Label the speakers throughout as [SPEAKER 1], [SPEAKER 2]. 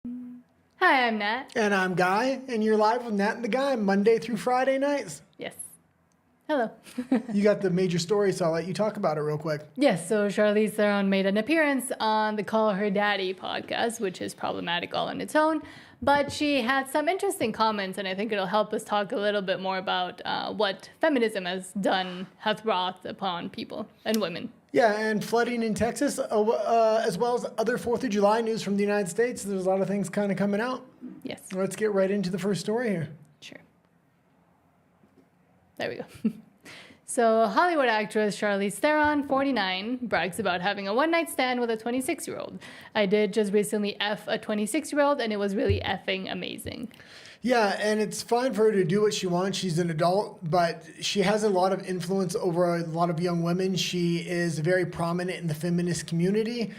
[SPEAKER 1] Hi, I'm Nat.
[SPEAKER 2] And I'm Guy, and you're live with Nat and the Guy Monday through Friday nights.
[SPEAKER 1] Yes. Hello.
[SPEAKER 2] You got the major story, so I'll let you talk about it real quick.
[SPEAKER 1] Yes, so Charlize Theron made an appearance on the Call Her Daddy podcast, which is problematic all on its own. But she had some interesting comments, and I think it'll help us talk a little bit more about what feminism has brought upon people and women.
[SPEAKER 2] Yeah, and flooding in Texas, as well as other 4th of July news from the United States. There's a lot of things kind of coming out.
[SPEAKER 1] Yes.
[SPEAKER 2] Let's get right into the first story here.
[SPEAKER 1] Sure. There we go. So Hollywood actress Charlize Theron, 49, brags about having a one-night stand with a 26-year-old. I did just recently F a 26-year-old, and it was really effing amazing.
[SPEAKER 2] Yeah, and it's fine for her to do what she wants. She's an adult, but she has a lot of influence over a lot of young women. She is very prominent in the feminist community.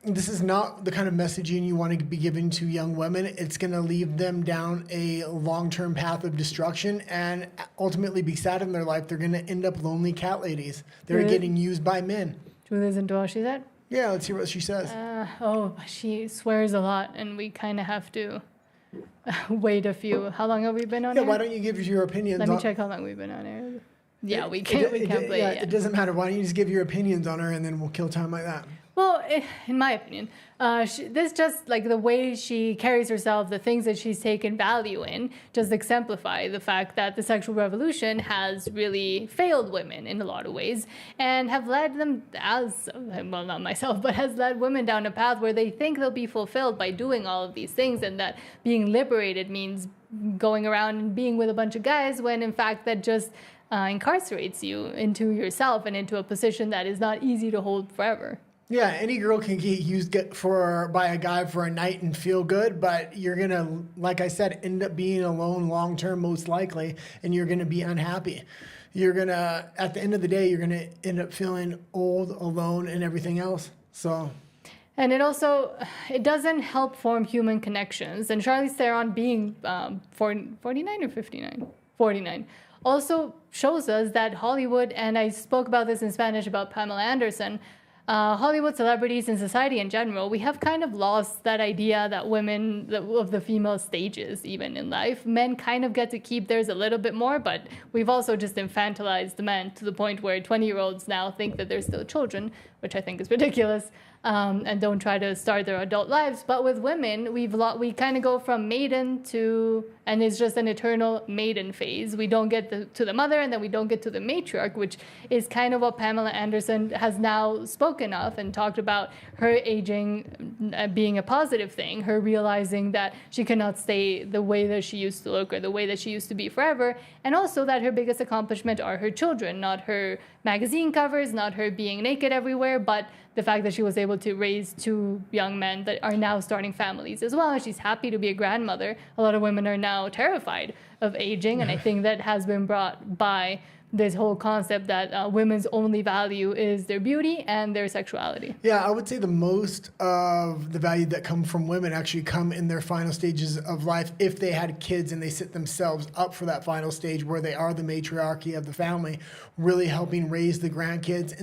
[SPEAKER 2] This is not the kind of messaging you want to be giving to young women. It's going to lead them down a long-term path of destruction and ultimately be sad in their life. They're going to end up lonely cat ladies. They're getting used by men.
[SPEAKER 1] Should we listen to what she said?
[SPEAKER 2] Yeah, let's hear what she says.
[SPEAKER 1] She swears a lot, and we kind of have to wait a few. How long have we been on air?
[SPEAKER 2] Yeah, why don't you give your opinions?
[SPEAKER 1] Let me check how long we've been on air. Yeah, we can't play it yet.
[SPEAKER 2] It doesn't matter. Why don't you just give your opinions on her, and then we'll kill time like that.
[SPEAKER 1] Well, in my opinion, this just like the way she carries herself, the things that she's taken value in, just exemplify the fact that the sexual revolution has really failed women in a lot of ways and have led them not myself, but has led women down a path where they think they'll be fulfilled by doing all of these things, and that being liberated means going around and being with a bunch of guys, when in fact that just incarcerates you into yourself and into a position that is not easy to hold forever.
[SPEAKER 2] Yeah, any girl can get used by a guy for a night and feel good, but you're going to, like I said, end up being alone long-term most likely, and you're going to be unhappy. You're going to, at the end of the day, you're going to end up feeling old, alone, and everything else. So...
[SPEAKER 1] And it doesn't help form human connections. And Charlize Theron being 49 or 59? 49. Also shows us that Hollywood, and I spoke about this in Spanish about Pamela Anderson, Hollywood celebrities and society in general, we have kind of lost that idea that women, of the female stages even in life. Men kind of get to keep theirs a little bit more, but we've also just infantilized the men to the point where 20-year-olds now think that they're still children, which I think is ridiculous, and don't try to start their adult lives. But with women, we kind of go from maiden to, and it's just an eternal maiden phase. We don't get to the mother, and then we don't get to the matriarch, which is kind of what Pamela Anderson has now spoken of and talked about, her aging being a positive thing, her realizing that she cannot stay the way that she used to look or the way that she used to be forever, and also that her biggest accomplishment are her children, not her magazine covers, not her being naked everywhere, but the fact that she was able to raise 2 young men that are now starting families as well. She's happy to be a grandmother. A lot of women are now terrified of aging, and I think that has been brought by this whole concept that women's only value is their beauty and their sexuality.
[SPEAKER 2] Yeah, I would say the most of the value that come from women actually come in their final stages of life, if they had kids and they set themselves up for that final stage where they are the matriarchy of the family, really helping raise the grandkids,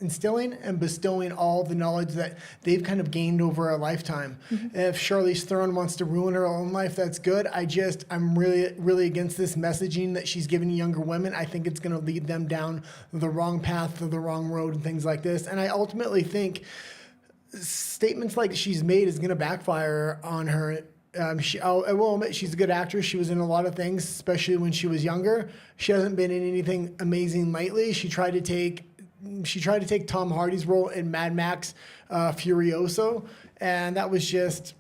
[SPEAKER 2] instilling and bestowing all the knowledge that they've kind of gained over a lifetime. Mm-hmm. If Charlize Theron wants to ruin her own life, that's good. I'm really, really against this messaging that she's giving younger women. I think it's going to lead them down the wrong path, or the wrong road, and things like this. And I ultimately think statements like she's made is going to backfire on her. I will admit she's a good actress. She was in a lot of things, especially when she was younger. She hasn't been in anything amazing lately. She tried to take Tom Hardy's role in Mad Max Furioso, and that was just,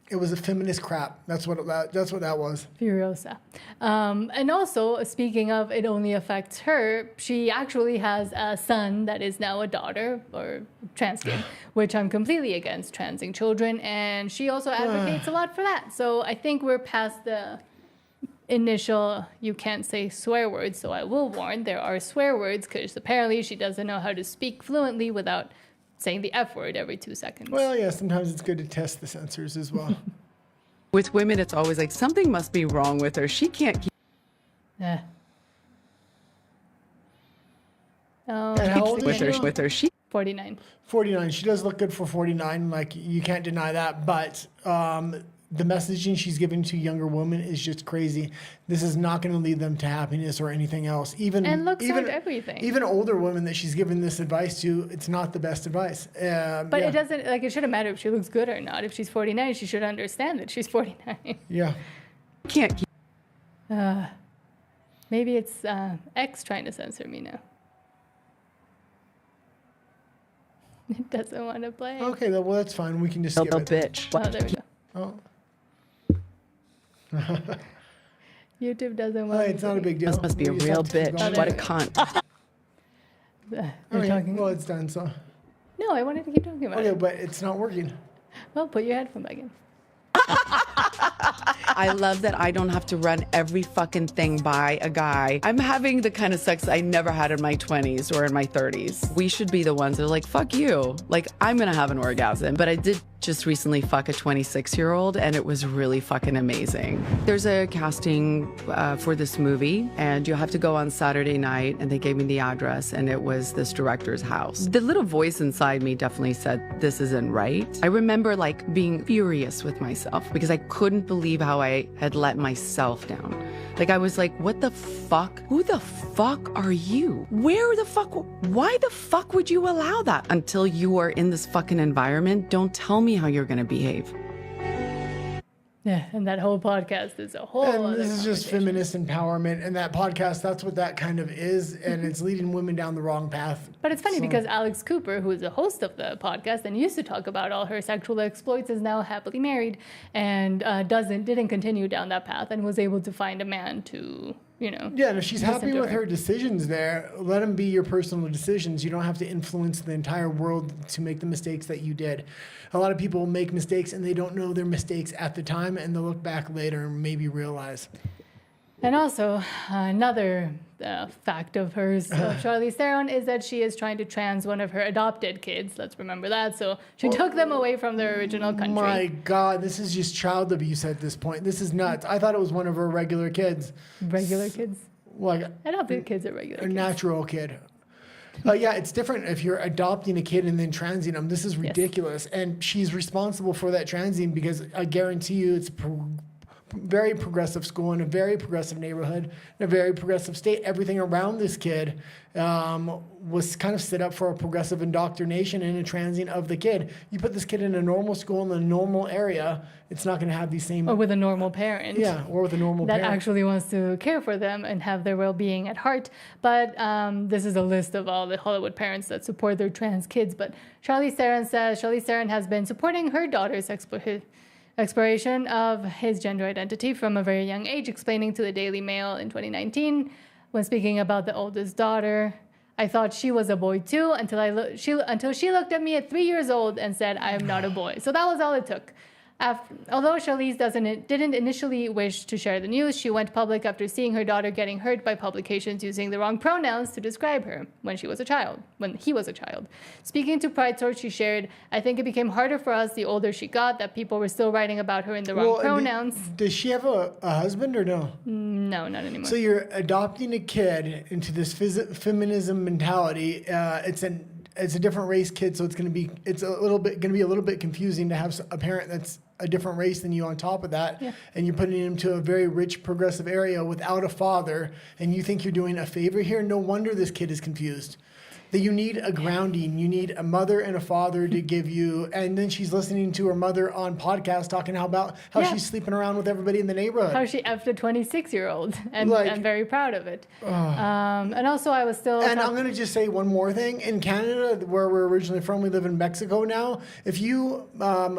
[SPEAKER 2] it was a feminist crap. That's what that was.
[SPEAKER 1] Furiosa. And also, speaking of it only affects her, she actually has a son that is now a daughter, or trans kid, which I'm completely against transing children, and she also advocates a lot for that. So I think we're past the initial, you can't say swear words, so I will warn, there are swear words, because apparently she doesn't know how to speak fluently without saying the F word every 2 seconds.
[SPEAKER 2] Well, yeah, sometimes it's good to test the censors as well.
[SPEAKER 3] With women, it's always like, something must be wrong with her. She can't keep...
[SPEAKER 2] And how old is she?
[SPEAKER 3] With her, she...
[SPEAKER 1] 49.
[SPEAKER 2] 49. She does look good for 49. Like, you can't deny that. But the messaging she's giving to younger women is just crazy. This is not going to lead them to happiness or anything else.
[SPEAKER 1] And looks aren't everything.
[SPEAKER 2] Even older women that she's giving this advice to, it's not the best advice.
[SPEAKER 1] But it doesn't, like, it shouldn't matter if she looks good or not. If she's 49, she should understand that she's 49.
[SPEAKER 2] Yeah.
[SPEAKER 3] Can't keep.
[SPEAKER 1] Maybe it's X trying to censor me now. It doesn't want to play.
[SPEAKER 2] Okay, well, that's fine. We can just skip it.
[SPEAKER 3] Bitch.
[SPEAKER 1] Oh, there we go.
[SPEAKER 2] Oh.
[SPEAKER 1] YouTube doesn't
[SPEAKER 2] Oh,
[SPEAKER 1] want
[SPEAKER 2] it's not a big deal.
[SPEAKER 3] This must be a
[SPEAKER 2] We just
[SPEAKER 3] real
[SPEAKER 2] have to keep
[SPEAKER 3] bitch.
[SPEAKER 2] going.
[SPEAKER 3] What a cunt.
[SPEAKER 1] They're
[SPEAKER 2] Okay,
[SPEAKER 1] talking.
[SPEAKER 2] well, it's done, so.
[SPEAKER 1] No, I wanted to keep talking about
[SPEAKER 2] Okay,
[SPEAKER 1] it.
[SPEAKER 2] but it's not working.
[SPEAKER 1] Well, put your headphone back in.
[SPEAKER 3] I love that I don't have to run every fucking thing by a guy. I'm having the kind of sex I never had in my 20s or in my 30s. We should be the ones that are like, fuck you. Like, I'm gonna have an orgasm. But I did just recently fuck a 26-year-old and it was really fucking amazing. There's a casting for this movie and you have to go on Saturday night, and they gave me the address and it was this director's house. The little voice inside me definitely said, this isn't right. I remember like being furious with myself because I couldn't believe how I had let myself down. Like, I was like, what the fuck? Who the fuck are you? Where the fuck? Why the fuck would you allow that? Until you are in this fucking environment, don't tell me how you're gonna behave.
[SPEAKER 1] Yeah, and that whole podcast is a whole
[SPEAKER 2] And
[SPEAKER 1] other
[SPEAKER 2] this is just
[SPEAKER 1] conversation.
[SPEAKER 2] feminist empowerment, and that podcast, that's what that kind of is, and it's leading women down the wrong path.
[SPEAKER 1] But it's funny
[SPEAKER 2] So-
[SPEAKER 1] because Alex Cooper, who is the host of the podcast and used to talk about all her sexual exploits, is now happily married and didn't continue down that path and was able to find a man to, you know.
[SPEAKER 2] Yeah, and if she's
[SPEAKER 1] listen
[SPEAKER 2] happy
[SPEAKER 1] to
[SPEAKER 2] with her decisions there, let them be your personal decisions. You don't have to influence the entire world to make the mistakes that you did. A lot of people make mistakes and they don't know their mistakes at the time, and they'll look back later and maybe realize.
[SPEAKER 1] And also, another fact of hers, Charlize Theron, is that she is trying to trans one of her adopted kids. Let's remember that. So she took them away from their original country.
[SPEAKER 2] My God, this is just child abuse at this point. This is nuts. I thought it was one of her regular kids.
[SPEAKER 1] Regular kids.
[SPEAKER 2] Like
[SPEAKER 1] Adopted kids are regular
[SPEAKER 2] a
[SPEAKER 1] kids.
[SPEAKER 2] natural kid. Yeah, it's different if you're adopting a kid and then transing them. This is ridiculous. And she's responsible for that transing because I guarantee you it's very progressive school in a very progressive neighborhood, in a very progressive state. Everything around this kid was kind of set up for a progressive indoctrination and a transing of the kid. You put this kid in a normal school in a normal area, it's not going to have these same...
[SPEAKER 1] Or with a normal parent.
[SPEAKER 2] Yeah, or with a normal
[SPEAKER 1] that
[SPEAKER 2] parent.
[SPEAKER 1] actually wants to care for them and have their well-being at heart. But this is a list of all the Hollywood parents that support their trans kids. But Charlize Theron says Charlize Theron has been supporting her daughter's exploration of his gender identity from a very young age, explaining to the Daily Mail in 2019 when speaking about the oldest daughter. I thought she was a boy too until she looked at me at 3 years old and said, I am not a boy. So that was all it took. Although Charlize didn't initially wish to share the news, she went public after seeing her daughter getting hurt by publications using the wrong pronouns to describe her when he was a child. Speaking to Pride Source, she shared, I think it became harder for us the older she got, that people were still writing about her in the wrong pronouns.
[SPEAKER 2] Does she have a husband or no?
[SPEAKER 1] No, not anymore.
[SPEAKER 2] So you're adopting a kid into this feminism mentality. It's a different race kid, so it's going to be a little bit confusing to have a parent that's a different race than you on top of that, and you're putting him to a very rich progressive area without a father, and you think you're doing a favor here. No wonder this kid is confused. That you need a grounding, you need a mother and a father to give you, and then she's listening to her mother on podcast talking about how she's sleeping around with everybody in the neighborhood.
[SPEAKER 1] How she effed a 26-year-old, and I'm very proud of it. And also, I was still...
[SPEAKER 2] And I'm going to just say one more thing. In Canada, where we're originally from, we live in Mexico now. If you how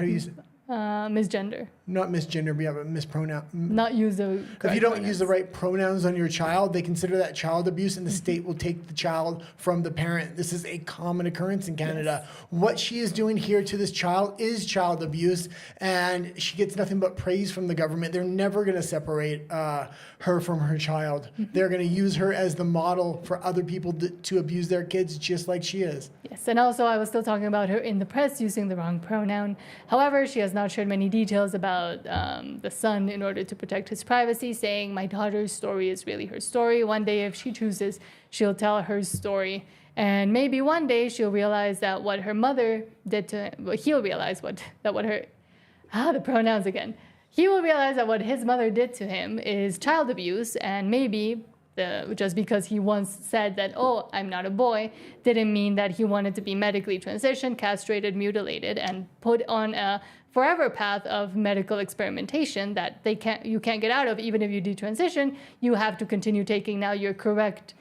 [SPEAKER 2] do you say?
[SPEAKER 1] misgender.
[SPEAKER 2] Not misgender, but mispronoun.
[SPEAKER 1] Not use the
[SPEAKER 2] If
[SPEAKER 1] correct
[SPEAKER 2] you don't
[SPEAKER 1] pronouns.
[SPEAKER 2] use the right pronouns on your child, they consider that child abuse, and the state will take the child from the parent. This is a common occurrence in Canada. What she is doing here to this child is child abuse, and she gets nothing but praise from the government. They're never going to separate her from her child. They're going to use her as the model for other people to abuse their kids just like she is.
[SPEAKER 1] Yes, and also I was still talking about her in the press using the wrong pronoun. However, she has not shared many details about about the son in order to protect his privacy, saying, "My daughter's story is really her story. One day, if she chooses, she'll tell her story. And maybe one day she'll realize that what her mother did to him, well, he'll realize the pronouns again. He will realize that what his mother did to him is child abuse, and maybe just because he once said that, oh, I'm not a boy, didn't mean that he wanted to be medically transitioned, castrated, mutilated, and put on a forever path of medical experimentation that you can't get out of. Even if you detransition, you have to continue taking now your correct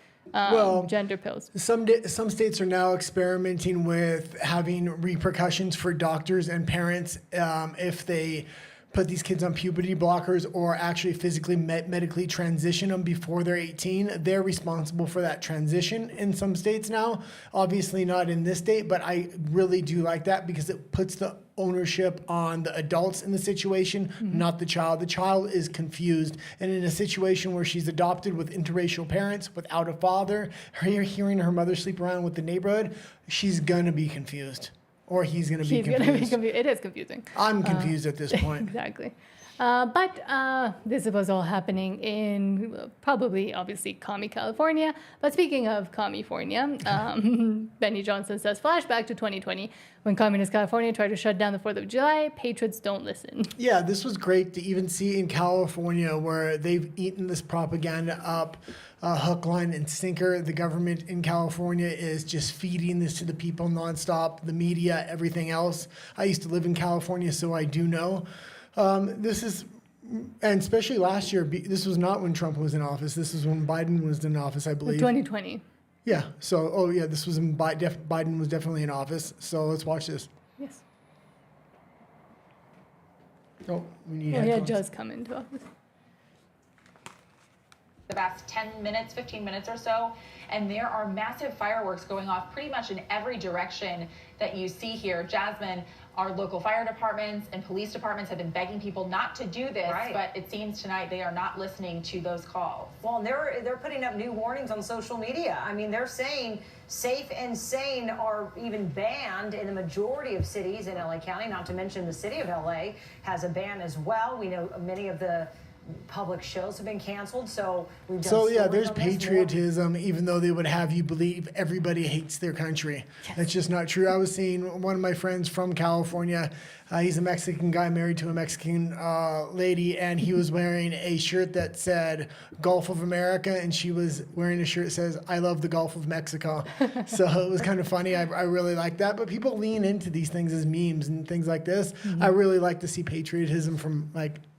[SPEAKER 1] gender pills."
[SPEAKER 2] Some states are now experimenting with having repercussions for doctors and parents if they put these kids on puberty blockers or actually physically medically transition them before they're 18. They're responsible for that transition in some states now. Obviously not in this state, but I really do like that because it puts the ownership on the adults in the situation, not the child. The child is confused. And in a situation where she's adopted with interracial parents, without a father, hearing her mother sleep around with the neighborhood, she's going to be confused. Or he's going to be confused.
[SPEAKER 1] It is confusing.
[SPEAKER 2] I'm confused at this point.
[SPEAKER 1] Exactly. But this was all happening in probably, obviously, commie California. But speaking of California, Benny Johnson says, flashback to 2020, when communist California tried to shut down the 4th of July, patriots don't listen.
[SPEAKER 2] Yeah, this was great to even see in California where they've eaten this propaganda up. Hook, line, and sinker. The government in California is just feeding this to the people nonstop, the media, everything else. I used to live in California, so I do know. And especially last year, this was not when Trump was in office. This was when Biden was in office, I believe.
[SPEAKER 1] 2020.
[SPEAKER 2] Yeah. So, this was when Biden was definitely in office. So let's watch this.
[SPEAKER 1] Yes.
[SPEAKER 2] Oh, we need
[SPEAKER 1] Well, he had
[SPEAKER 2] headphones.
[SPEAKER 1] just come into office.
[SPEAKER 4] The past 10 minutes, 15 minutes or so, and there are massive fireworks going off pretty much in every direction that you see here. Jasmine, our local fire departments and police departments have been begging people not to do this, but it seems tonight they are not listening to those calls.
[SPEAKER 5] Well, and they're putting up new warnings on social media. I mean, they're saying safe and sane are even banned in the majority of cities in LA County, not to mention the city of LA has a ban as well. We know many of the public shows have been canceled, so we've done stories
[SPEAKER 2] there's
[SPEAKER 5] on this.
[SPEAKER 2] patriotism, even though they would have you believe everybody hates their country. That's just not true. I was seeing one of my friends from California. He's a Mexican guy married to a Mexican lady, and he was wearing a shirt that said Gulf of America, and she was wearing a shirt that says, I love the Gulf of Mexico. So it was kind of funny. I really like that. But people lean into these things as memes and things like this. I really like to see patriotism from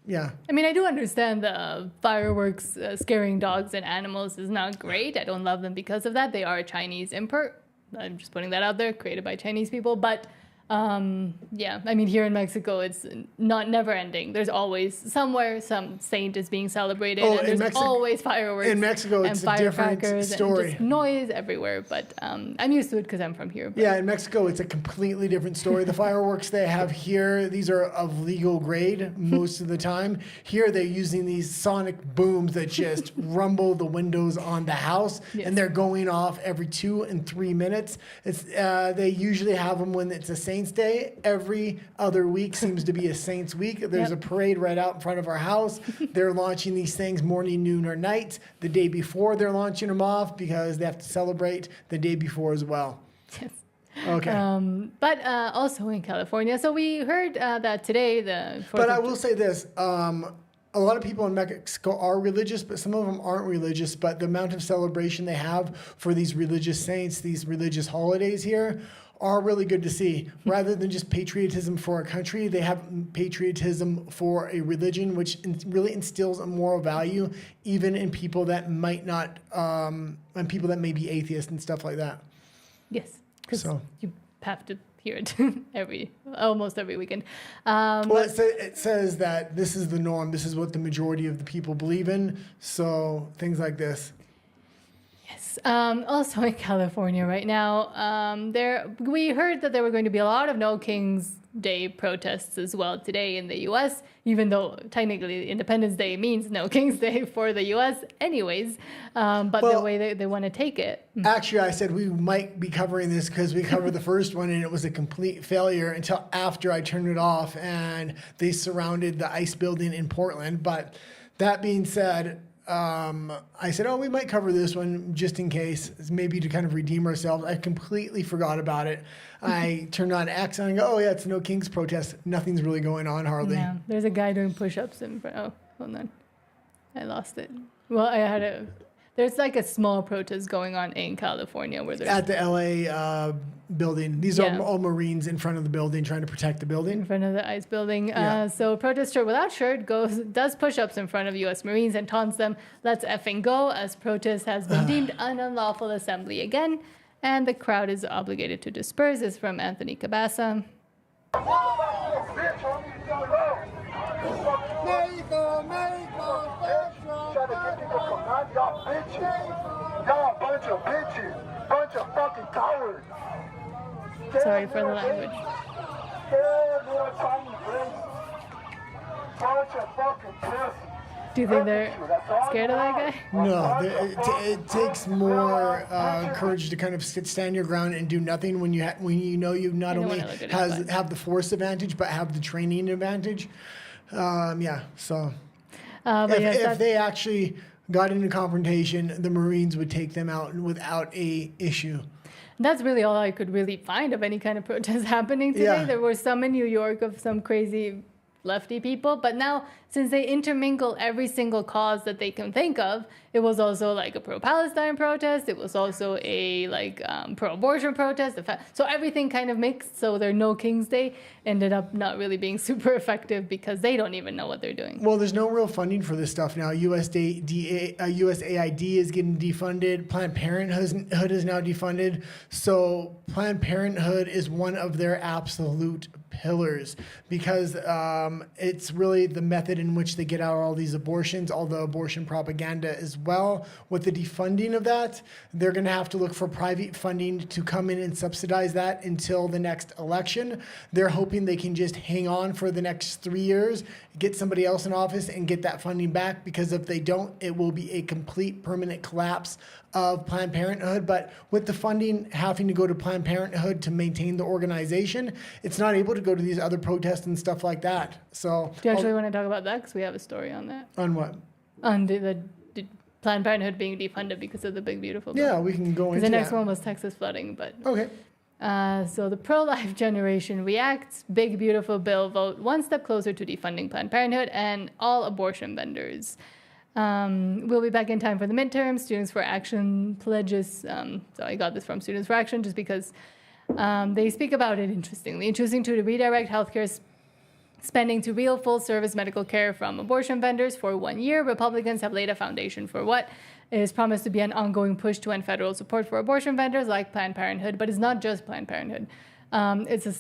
[SPEAKER 2] yeah.
[SPEAKER 1] I mean, I do understand the fireworks scaring dogs and animals is not great. I don't love them because of that. They are a Chinese import. I'm just putting that out there, created by Chinese people. But yeah, I mean, here in Mexico, it's never ending. There's always somewhere some saint is being celebrated, and there's always fireworks.
[SPEAKER 2] In Mexico, it's a different story.
[SPEAKER 1] And just noise everywhere. But I'm used to it because I'm from here. But.
[SPEAKER 2] Yeah, in Mexico, it's a completely different story. The fireworks they have here, these are of legal grade most of the time. Here, they're using these sonic booms that just rumble the windows on the house, and they're going off every 2 and 3 minutes. It's they usually have them when it's a Saints Day. Every other week seems to be a Saints week. There's a parade right out in front of our house. They're launching these things morning, noon, or night. The day before they're launching them off because they have to celebrate the day before as well.
[SPEAKER 1] Yes.
[SPEAKER 2] Okay.
[SPEAKER 1] But also in California. So we heard that today
[SPEAKER 2] But I will say this. A lot of people in Mexico are religious, but some of them aren't religious. But the amount of celebration they have for these religious saints, these religious holidays here, are really good to see. Rather than just patriotism for a country, they have patriotism for a religion, which really instills a moral value, even in people that might not, and people that may be atheists and stuff like that.
[SPEAKER 1] Yes, because you have to hear it almost every weekend.
[SPEAKER 2] It says that this is the norm. This is what the majority of the people believe in. So things like this.
[SPEAKER 1] Yes. Also in California right now, we heard that there were going to be a lot of No Kings Day protests as well today in the U.S., even though technically Independence Day means no King's Day for the U.S. anyways, but the way they want to take it.
[SPEAKER 2] Actually, I said we might be covering this because we covered the first one and it was a complete failure until after I turned it off and they surrounded the ICE building in Portland. But that being said, I said, we might cover this one just in case, maybe to kind of redeem ourselves. I completely forgot about it. I turned on X and I go, yeah, it's no King's protest. Nothing's really going on hardly.
[SPEAKER 1] Yeah, there's a guy doing push-ups in front. Oh, hold on. I lost it. Well, there's like a small protest going on in California where there's...
[SPEAKER 2] At the LA building. These are all Marines in front of the building trying to protect the building.
[SPEAKER 1] In front of the ICE building. So a protester without shirt does push-ups in front of U.S. Marines and taunts them, "Let's effing go," as protest has been deemed an unlawful assembly again. And the crowd is obligated to disperse. It's from Anthony Cabasa. Sorry for the language. Do you think they're scared of that guy?
[SPEAKER 2] No, it takes more courage to kind of stand your ground and do nothing when you know you not only have the force advantage but have the training advantage. So if they actually got into confrontation, the Marines would take them out without a issue.
[SPEAKER 1] That's really all I could really find of any kind of protest happening today.
[SPEAKER 2] Yeah.
[SPEAKER 1] There were some in New York of some crazy lefty people, but now since they intermingle every single cause that they can think of, it was also like a pro-Palestine protest, it was also a pro-abortion protest, so everything kind of mixed. So their No King's Day ended up not really being super effective because they don't even know what they're doing.
[SPEAKER 2] Well, there's no real funding for this stuff now. USAID is getting defunded. Planned Parenthood is now defunded. So Planned Parenthood is one of their absolute pillars because it's really the method in which they get out all these abortions, all the abortion propaganda as well. With the defunding of that, they're going to have to look for private funding to come in and subsidize that until the next election. They're hoping they can just hang on for the next 3 years, get somebody else in office and get that funding back, because if they don't, it will be a complete permanent collapse of Planned Parenthood. But with the funding having to go to Planned Parenthood to maintain the organization, it's not able to go to these other protests and stuff like that. So
[SPEAKER 1] do you actually want to talk about that? Because we have a story on that.
[SPEAKER 2] On what?
[SPEAKER 1] On the Planned Parenthood being defunded because of the Big Beautiful Bill.
[SPEAKER 2] Yeah, we can go into that.
[SPEAKER 1] The next one was Texas flooding, but...
[SPEAKER 2] Okay.
[SPEAKER 1] So the pro-life generation reacts. Big Beautiful Bill vote one step closer to defunding Planned Parenthood and all abortion vendors. We'll be back in time for the midterm. Students for Action pledges. So I got this from Students for Action just because they speak about it interestingly. In choosing to redirect healthcare spending to real full-service medical care from abortion vendors for 1 year, Republicans have laid a foundation for what is promised to be an ongoing push to end federal support for abortion vendors like Planned Parenthood. But it's not just Planned Parenthood. It's a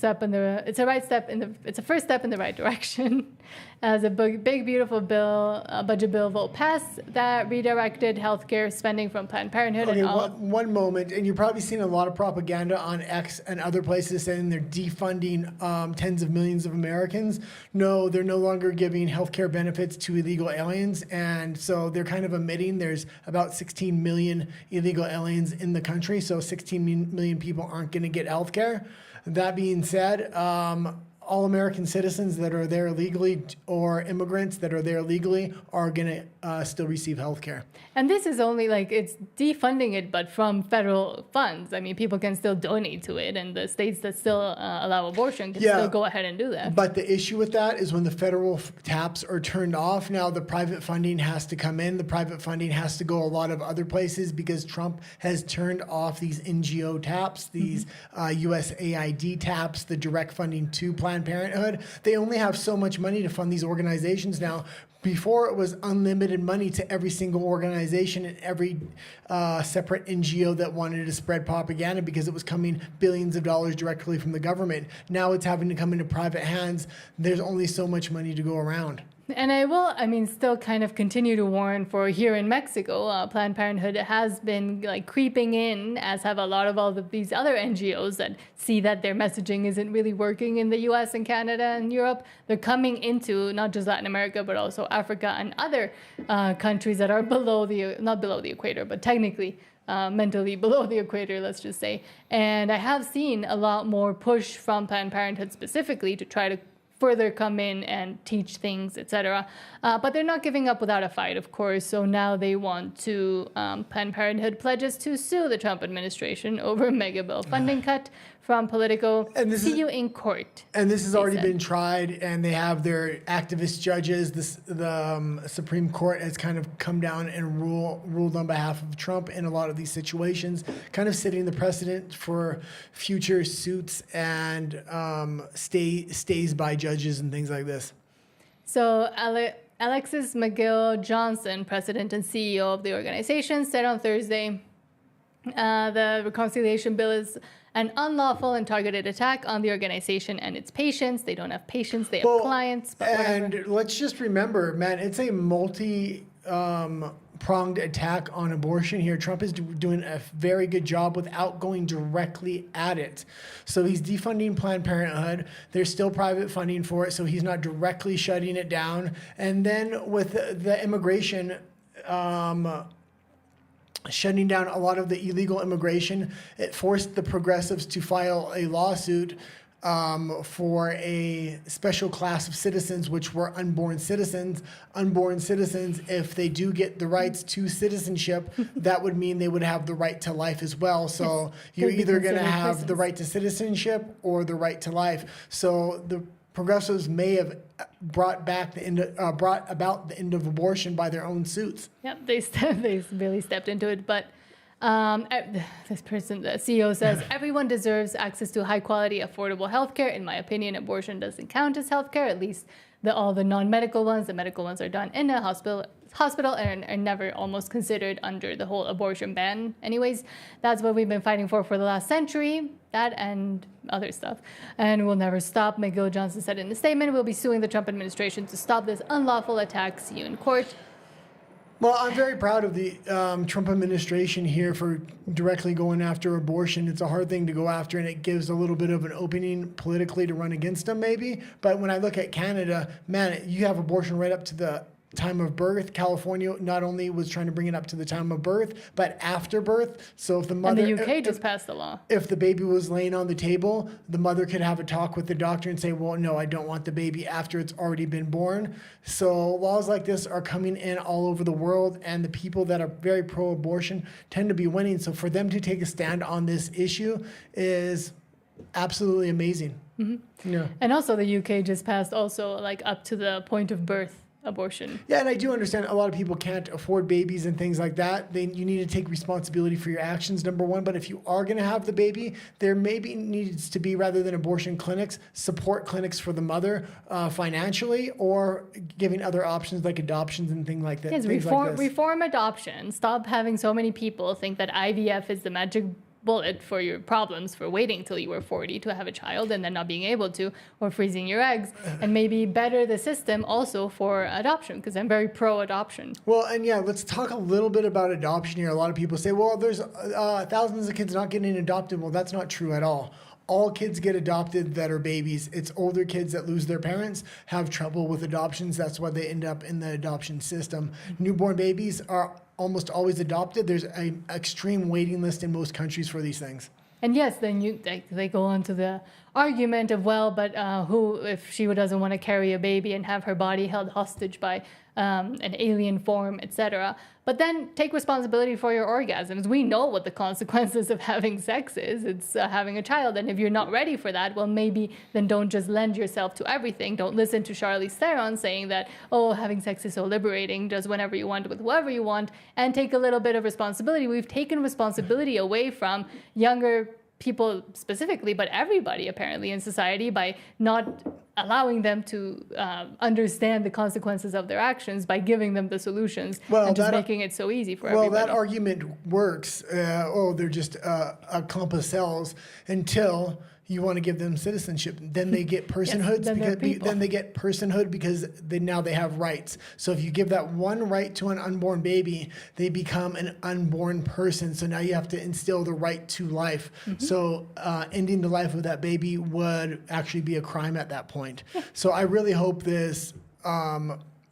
[SPEAKER 1] first step in the right direction. As a big beautiful bill, budget bill vote passed that redirected healthcare spending from Planned Parenthood.
[SPEAKER 2] Okay, one moment, and you're probably seeing a lot of propaganda on X and other places saying they're defunding tens of millions of Americans. No, they're no longer giving healthcare benefits to illegal aliens, and so they're kind of admitting there's about 16 million illegal aliens in the country, so 16 million people aren't going to get healthcare. That being said, all American citizens that are there legally or immigrants that are there legally are going to still receive health care.
[SPEAKER 1] And this is only it's defunding it, but from federal funds. I mean, people can still donate to it, and the states that still allow abortion can still go ahead and do that.
[SPEAKER 2] But the issue with that is when the federal taps are turned off, now the private funding has to come in. The private funding has to go a lot of other places because Trump has turned off these NGO taps, these USAID taps, the direct funding to Planned Parenthood. They only have so much money to fund these organizations now. Before, it was unlimited money to every single organization and every separate NGO that wanted to spread propaganda because it was coming billions of dollars directly from the government. Now it's having to come into private hands. There's only so much money to go around.
[SPEAKER 1] And still kind of continue to warn for here in Mexico, Planned Parenthood has been like creeping in, as have a lot of all of these other NGOs that see that their messaging isn't really working in the US and Canada and Europe. They're coming into not just Latin America, but also Africa and other countries that are not below the equator, but technically mentally below the equator, let's just say. And I have seen a lot more push from Planned Parenthood specifically to try to further come in and teach things, etc. But they're not giving up without a fight, of course. So now they want to, Planned Parenthood pledges to sue the Trump administration over mega bill funding cut from Politico. See you in court.
[SPEAKER 2] And this has already been tried, and they have their activist judges. The Supreme Court has kind of come down and ruled on behalf of Trump in a lot of these situations, kind of setting the precedent for future suits and stays by judges and things like this.
[SPEAKER 1] So Alexis McGill Johnson, president and CEO of the organization, said on Thursday, the reconciliation bill is an unlawful and targeted attack on the organization and its patients. They don't have patients, they have clients. But
[SPEAKER 2] and let's just remember, man, it's a multi-pronged attack on abortion here. Trump is doing a very good job without going directly at it. So he's defunding Planned Parenthood. There's still private funding for it, so he's not directly shutting it down. And then with the immigration, shutting down a lot of the illegal immigration, it forced the progressives to file a lawsuit for a special class of citizens, which were unborn citizens. Unborn citizens, if they do get the rights to citizenship, that would mean they would have the right to life as well. So you're either going to have the right to citizenship or the right to life. So the progressives may have brought about the end of abortion by their own suits.
[SPEAKER 1] Yep, they really stepped into it. But this person, the CEO, says everyone deserves access to high quality, affordable healthcare. In my opinion, abortion doesn't count as healthcare. At least all the non-medical ones. The medical ones are done in a hospital and are never almost considered under the whole abortion ban. Anyways, that's what we've been fighting for the last century. That and other stuff. And we'll never stop, McGill Johnson said in a statement. We'll be suing the Trump administration to stop this unlawful attack. See you in court.
[SPEAKER 2] Well, I'm very proud of the Trump administration here for directly going after abortion. It's a hard thing to go after, and it gives a little bit of an opening politically to run against them, maybe. But when I look at Canada, man, you have abortion right up to the time of birth. California not only was trying to bring it up to the time of birth, but after birth. So if the mother...
[SPEAKER 1] And the UK just passed the law.
[SPEAKER 2] If the baby was laying on the table, the mother could have a talk with the doctor and say, well, no, I don't want the baby after it's already been born. So laws like this are coming in all over the world, and the people that are very pro-abortion tend to be winning. So for them to take a stand on this issue is absolutely amazing. Mm-hmm. Yeah.
[SPEAKER 1] And also the UK just passed also like up to the point of birth abortion.
[SPEAKER 2] Yeah, and I do understand a lot of people can't afford babies and things like that. You need to take responsibility for your actions, number one. But if you are going to have the baby, there maybe needs to be, rather than abortion clinics, support clinics for the mother financially, or giving other options like adoptions and things like that.
[SPEAKER 1] Yes, reform adoption. Stop having so many people think that IVF is the magic bullet for your problems, for waiting till you were 40 to have a child and then not being able to, or freezing your eggs, and maybe better the system also for adoption, because I'm very pro-adoption.
[SPEAKER 2] Well, and yeah, let's talk a little bit about adoption here. A lot of people say, well, there's thousands of kids not getting adopted. Well, that's not true at all. All kids get adopted that are babies. It's older kids that lose their parents, have trouble with adoptions. That's why they end up in the adoption system. Newborn babies are almost always adopted. There's an extreme waiting list in most countries for these things.
[SPEAKER 1] And yes, then they go on to the argument of, well, but who, if she doesn't want to carry a baby and have her body held hostage by an alien form, etc. But then take responsibility for your orgasms. We know what the consequences of having sex is. It's having a child. And if you're not ready for that, well, maybe then don't just lend yourself to everything. Don't listen to Charlize Theron saying that, oh, having sex is so liberating, just whenever you want with whoever you want, and take a little bit of responsibility. We've taken responsibility away from younger people specifically, but everybody apparently in society, by not allowing them to understand the consequences of their actions, by giving them the solutions and just making it so easy for everybody.
[SPEAKER 2] Well, that argument works. They're just a clump of cells, until you want to give them citizenship. Then they get personhood. Then they get personhood because now they have rights. So if you give that one right to an unborn baby, they become an unborn person. So now you have to instill the right to life. So ending the life of that baby would actually be a crime at that point. So I really hope this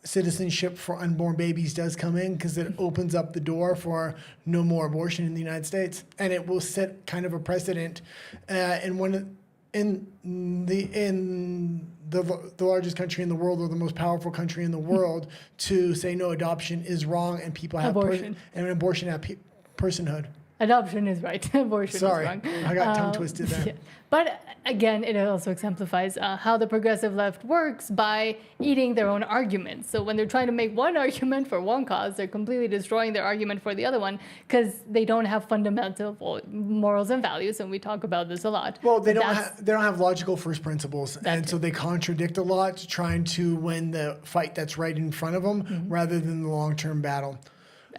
[SPEAKER 2] citizenship for unborn babies does come in, because it opens up the door for no more abortion in the United States, and it will set kind of a precedent in the largest country in the world, or the most powerful country in the world, to say no, adoption is wrong and people have
[SPEAKER 1] abortion
[SPEAKER 2] and abortion have personhood.
[SPEAKER 1] Adoption is right. Abortion is wrong.
[SPEAKER 2] I got tongue twisted there.
[SPEAKER 1] Yeah. But again, it also exemplifies how the progressive left works by eating their own arguments. So when they're trying to make one argument for one cause, they're completely destroying their argument for the other one, because they don't have fundamental morals and values. And we talk about this a lot.
[SPEAKER 2] Well, they don't have logical first principles, and so they contradict a lot, trying to win the fight that's right in front of them rather than the long-term battle.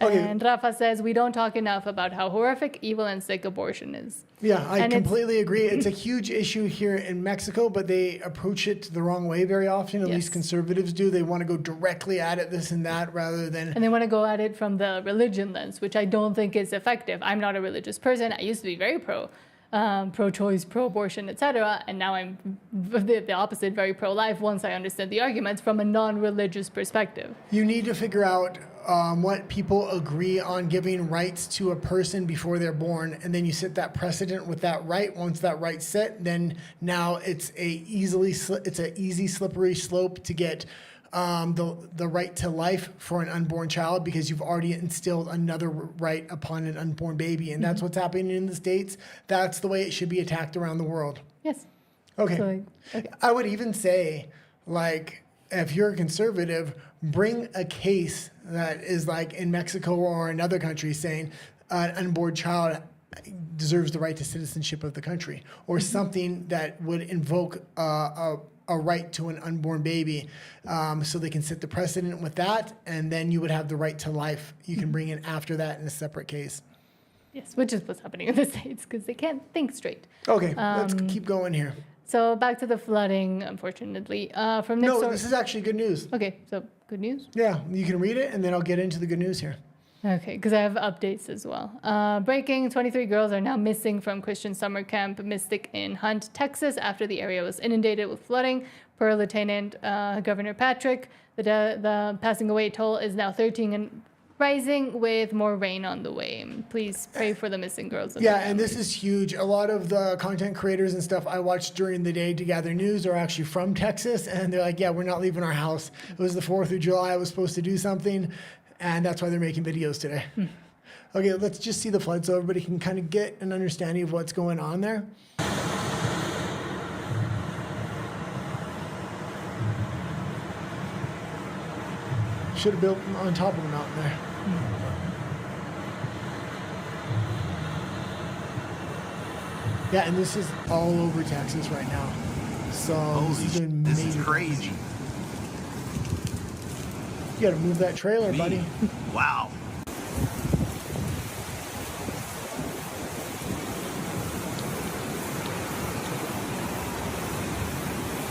[SPEAKER 2] Okay.
[SPEAKER 1] And Rafa says, we don't talk enough about how horrific, evil, and sick abortion is.
[SPEAKER 2] Yeah, I completely agree. It's a huge issue here in Mexico, but they approach it the wrong way very often. At least conservatives do. They want to go directly at it, this and that, rather than...
[SPEAKER 1] And they want to go at it from the religion lens, which I don't think is effective. I'm not a religious person. I used to be very pro-choice, pro-abortion, etc. And now I'm the opposite, very pro-life, once I understand the arguments from a non-religious perspective.
[SPEAKER 2] You need to figure out what people agree on giving rights to a person before they're born, and then you set that precedent with that right. Once that right's set, then now it's an easy slippery slope to get the right to life for an unborn child, because you've already instilled another right upon an unborn baby, and that's what's happening in the States. That's the way it should be attacked around the world.
[SPEAKER 1] Yes.
[SPEAKER 2] Okay.
[SPEAKER 1] So,
[SPEAKER 2] I would even say, like, if you're a conservative, bring a case that is like in Mexico or in other countries saying an unborn child deserves the right to citizenship of the country, or something that would invoke a right to an unborn baby, so they can set the precedent with that, and then you would have the right to life. You can bring in after that in a separate case.
[SPEAKER 1] Yes, which is what's happening in the States, because they can't think straight.
[SPEAKER 2] Okay, let's keep going here.
[SPEAKER 1] So back to the flooding, unfortunately. From next
[SPEAKER 2] No, this is actually good news.
[SPEAKER 1] Okay, so good news?
[SPEAKER 2] Yeah, you can read it, and then I'll get into the good news here.
[SPEAKER 1] Okay, because I have updates as well. Breaking, 23 girls are now missing from Christian summer camp Mystic in Hunt, Texas, after the area was inundated with flooding. Per Lieutenant Governor Patrick, the passing away toll is now 13 and rising, with more rain on the way. Please pray for the missing girls.
[SPEAKER 2] Yeah, and this is huge. A lot of the content creators and stuff I watched during the day to gather news are actually from Texas, and they're like, yeah, we're not leaving our house. It was the 4th of July. I was supposed to do something, and that's why they're making videos today. Okay, let's just see the flood so everybody can kind of get an understanding of what's going on there. Should have built on top of the mountain there. Yeah, and this is all over Texas right now. So this is
[SPEAKER 6] crazy.
[SPEAKER 2] You gotta move that trailer, buddy.
[SPEAKER 6] Wow.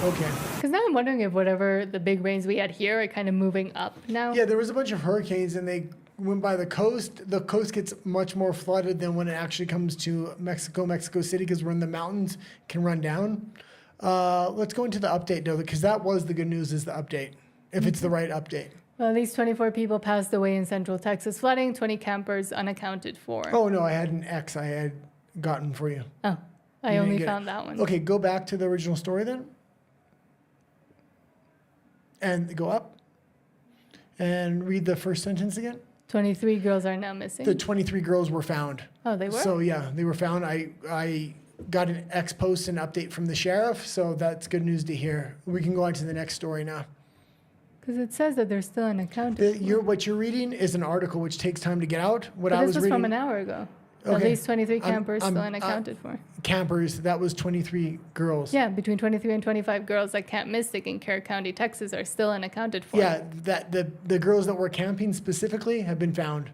[SPEAKER 2] Okay.
[SPEAKER 1] Because now I'm wondering if whatever the big rains we had here are kind of moving up now.
[SPEAKER 2] Yeah, there was a bunch of hurricanes, and they went by the coast. The coast gets much more flooded than when it actually comes to Mexico City, because we're in the mountains, can run down. Let's go into the update, though, because that was the good news, is the update, if it's the right update.
[SPEAKER 1] Well, at least 24 people passed away in central Texas flooding, 20 campers unaccounted for.
[SPEAKER 2] Oh, no, I had an X I had gotten for you.
[SPEAKER 1] Oh, I only found that one.
[SPEAKER 2] Okay, go back to the original story then. And go up. And read the first sentence again.
[SPEAKER 1] 23 girls are now missing.
[SPEAKER 2] The 23 girls were found.
[SPEAKER 1] Oh, they were?
[SPEAKER 2] So, yeah, they were found. I got an X post and update from the sheriff, so that's good news to hear. We can go on to the next story now.
[SPEAKER 1] Because it says that they're still unaccounted for.
[SPEAKER 2] What you're reading is an article which takes time to get out.
[SPEAKER 1] But this was from an hour ago. Okay. At least 23 campers still unaccounted for.
[SPEAKER 2] Campers, that was 23 girls.
[SPEAKER 1] Yeah, between 23 and 25 girls at Camp Mystic in Kerr County, Texas are still unaccounted for.
[SPEAKER 2] Yeah, the girls that were camping specifically have been found.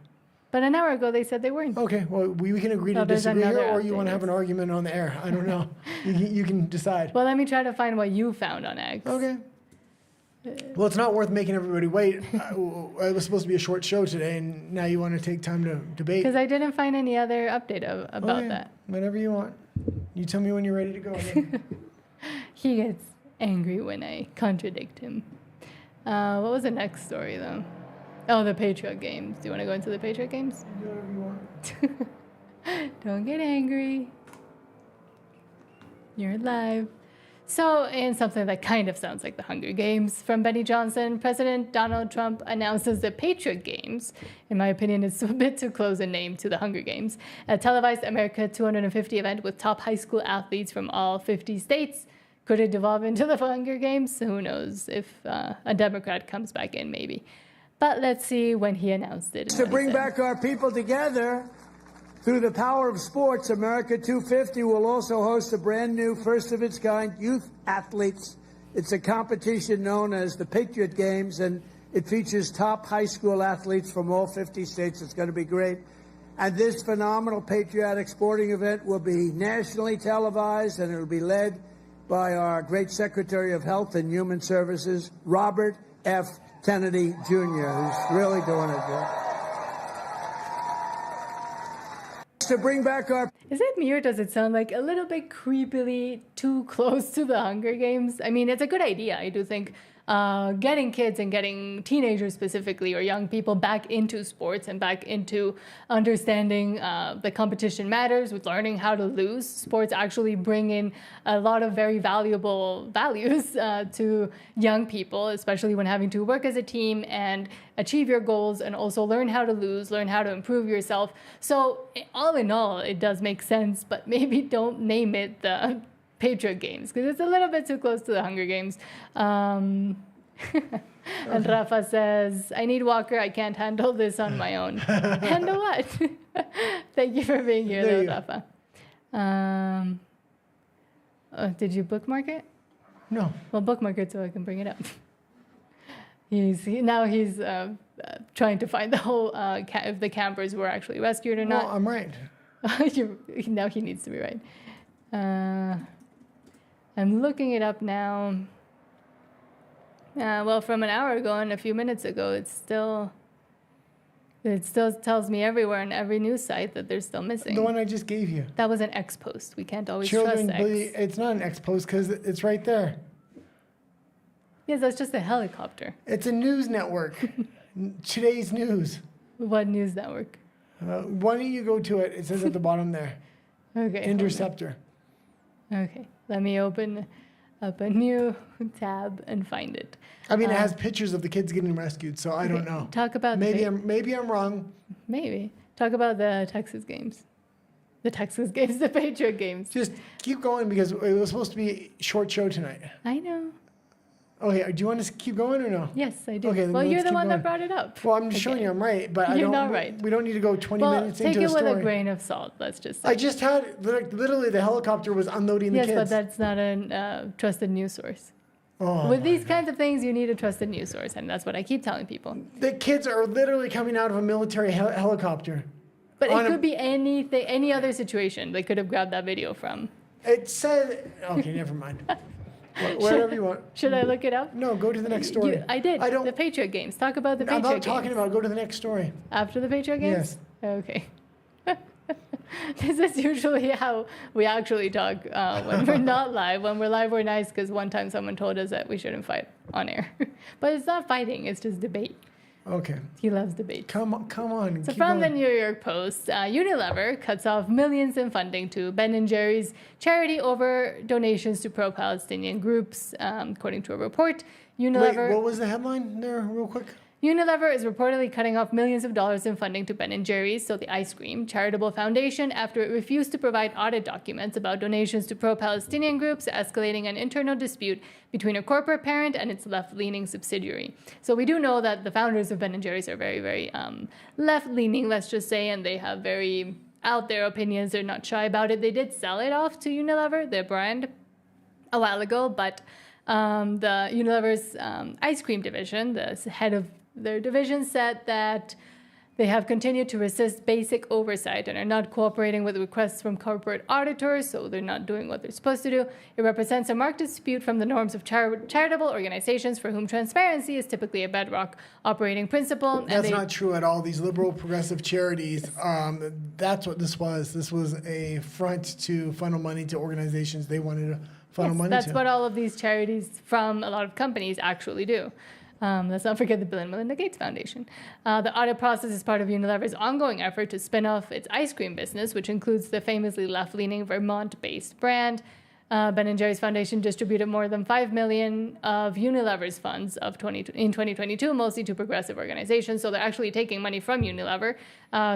[SPEAKER 1] But an hour ago, they said they weren't.
[SPEAKER 2] Okay, well, we can agree to
[SPEAKER 1] there's
[SPEAKER 2] disagree here,
[SPEAKER 1] another
[SPEAKER 2] or you want to
[SPEAKER 1] update.
[SPEAKER 2] have an argument on the air. I don't know. You can decide.
[SPEAKER 1] Well, let me try to find what you found on X.
[SPEAKER 2] Okay. Well, it's not worth making everybody wait. It was supposed to be a short show today, and now you want to take time to debate.
[SPEAKER 1] Because I didn't find any other update about
[SPEAKER 2] Okay,
[SPEAKER 1] that.
[SPEAKER 2] Whenever you want. You tell me when you're ready to go.
[SPEAKER 1] He gets angry when I contradict him. What was the next story, though? Oh, the Patriot Games. Do you want to go into the Patriot Games?
[SPEAKER 2] Do whatever you want.
[SPEAKER 1] Don't get angry. You're live. So, in something that kind of sounds like the Hunger Games from Benny Johnson, President Donald Trump announces the Patriot Games. In my opinion, it's a bit too close a name to the Hunger Games. A televised America 250 event with top high school athletes from all 50 states. Could it devolve into the Hunger Games? Who knows? If a Democrat comes back in, maybe. But let's see when he announced it.
[SPEAKER 6] To bring back our people together through the power of sports, America 250 will also host a brand new, first-of-its-kind youth athletes. It's a competition known as the Patriot Games, and it features top high school athletes from all 50 states. It's going to be great. And this phenomenal patriotic sporting event will be nationally televised, and it will be led by our great Secretary of Health and Human Services, Robert F. Kennedy Jr., who's really doing it good. To bring back our...
[SPEAKER 1] Is it me or does it sound like a little bit creepily too close to the Hunger Games? I mean, it's a good idea. I do think getting kids and getting teenagers specifically or young people back into sports and back into understanding the competition matters, with learning how to lose. Sports actually bring in a lot of very valuable values to young people, especially when having to work as a team and achieve your goals and also learn how to lose, learn how to improve yourself. So all in all, it does make sense, but maybe don't name it the Patriot Games, because it's a little bit too close to the Hunger Games. And Rafa says, I need Walker. I can't handle this on my own. Handle what? Thank you for being here, though, Rafa. Did you bookmark it?
[SPEAKER 2] No.
[SPEAKER 1] Well, bookmark it so I can bring it up. He's trying to find the whole if the campers were actually rescued or not.
[SPEAKER 2] Well, I'm right.
[SPEAKER 1] Now he needs to be right. I'm looking it up now. Well, from an hour ago and a few minutes ago, it still tells me everywhere on every news site that they're still missing.
[SPEAKER 2] The one I just gave you.
[SPEAKER 1] That was an X post. We can't always
[SPEAKER 2] Children,
[SPEAKER 1] trust X.
[SPEAKER 2] it's not an X post because it's right there.
[SPEAKER 1] Yes, that's just a helicopter.
[SPEAKER 2] It's a news network. Today's news.
[SPEAKER 1] What news network?
[SPEAKER 2] Why don't you go to it? It says at the bottom there.
[SPEAKER 1] Okay.
[SPEAKER 2] Interceptor.
[SPEAKER 1] Okay. Let me open up a new tab and find it.
[SPEAKER 2] I mean, it has pictures of the kids getting rescued, so I don't know.
[SPEAKER 1] Talk about
[SPEAKER 2] maybe I'm wrong.
[SPEAKER 1] Maybe. Talk about the Texas Games. The Texas Games, the Patriot Games.
[SPEAKER 2] Just keep going because it was supposed to be a short show tonight.
[SPEAKER 1] I know.
[SPEAKER 2] Okay, do you want to keep going or no?
[SPEAKER 1] Yes, I do.
[SPEAKER 2] Okay, then
[SPEAKER 1] Well,
[SPEAKER 2] let's
[SPEAKER 1] you're the
[SPEAKER 2] keep
[SPEAKER 1] one
[SPEAKER 2] going.
[SPEAKER 1] that brought it up.
[SPEAKER 2] Well, I'm just showing you I'm right, but
[SPEAKER 1] You're not right.
[SPEAKER 2] We don't need to go 20
[SPEAKER 1] Well,
[SPEAKER 2] minutes
[SPEAKER 1] take
[SPEAKER 2] into
[SPEAKER 1] it
[SPEAKER 2] a story.
[SPEAKER 1] with a grain of salt, let's just say.
[SPEAKER 2] I just had, literally, the helicopter was unloading the
[SPEAKER 1] Yes,
[SPEAKER 2] kids.
[SPEAKER 1] but that's not a trusted news source.
[SPEAKER 2] Oh,
[SPEAKER 1] With these kinds of things, you need a trusted news source, and that's what I keep telling people.
[SPEAKER 2] the kids are literally coming out of a military helicopter.
[SPEAKER 1] But
[SPEAKER 2] On
[SPEAKER 1] it
[SPEAKER 2] a-
[SPEAKER 1] could be anything, any other situation they could have grabbed that video from.
[SPEAKER 2] It said, okay, never mind. Whatever you want.
[SPEAKER 1] Should I look it up?
[SPEAKER 2] No, go to the next story.
[SPEAKER 1] I did.
[SPEAKER 2] I don't.
[SPEAKER 1] The Patriot Games. Talk about the
[SPEAKER 2] I'm
[SPEAKER 1] Patriot
[SPEAKER 2] not talking
[SPEAKER 1] Games.
[SPEAKER 2] about. Go to the next story.
[SPEAKER 1] After the Patriot Games?
[SPEAKER 2] Yes.
[SPEAKER 1] Okay. This is usually how we actually talk when we're not live. When we're live, we're nice because one time someone told us that we shouldn't fight on air. But it's not fighting, it's just debate.
[SPEAKER 2] Okay.
[SPEAKER 1] He loves debate.
[SPEAKER 2] Come on.
[SPEAKER 1] So
[SPEAKER 2] keep
[SPEAKER 1] from the
[SPEAKER 2] going.
[SPEAKER 1] New York Post, Unilever cuts off millions in funding to Ben & Jerry's charity over donations to pro-Palestinian groups, according to a report. Unilever...
[SPEAKER 2] Wait, what was the headline there, real quick?
[SPEAKER 1] Unilever is reportedly cutting off millions of dollars in funding to Ben & Jerry's, so the ice cream, charitable foundation, after it refused to provide audit documents about donations to pro-Palestinian groups, escalating an internal dispute between a corporate parent and its left-leaning subsidiary. So we do know that the founders of Ben & Jerry's are very, very left-leaning, let's just say, and they have very out there opinions. They're not shy about it. They did sell it off to Unilever, their brand, a while ago, but the Unilever's ice cream division, the head of their division, said that They have continued to resist basic oversight and are not cooperating with requests from corporate auditors, so they're not doing what they're supposed to do. It represents a marked dispute from the norms of charitable organizations for whom transparency is typically a bedrock operating principle.
[SPEAKER 2] That's not true at all. These liberal progressive charities, that's what this was. This was a front to funnel money to organizations they wanted to funnel money to.
[SPEAKER 1] That's what all of these charities from a lot of companies actually do. Let's not forget the Bill and Melinda Gates Foundation. The audit process is part of Unilever's ongoing effort to spin off its ice cream business, which includes the famously left-leaning Vermont-based brand. Ben & Jerry's Foundation distributed more than $5 million of Unilever's funds in 2022, mostly to progressive organizations. So they're actually taking money from Unilever,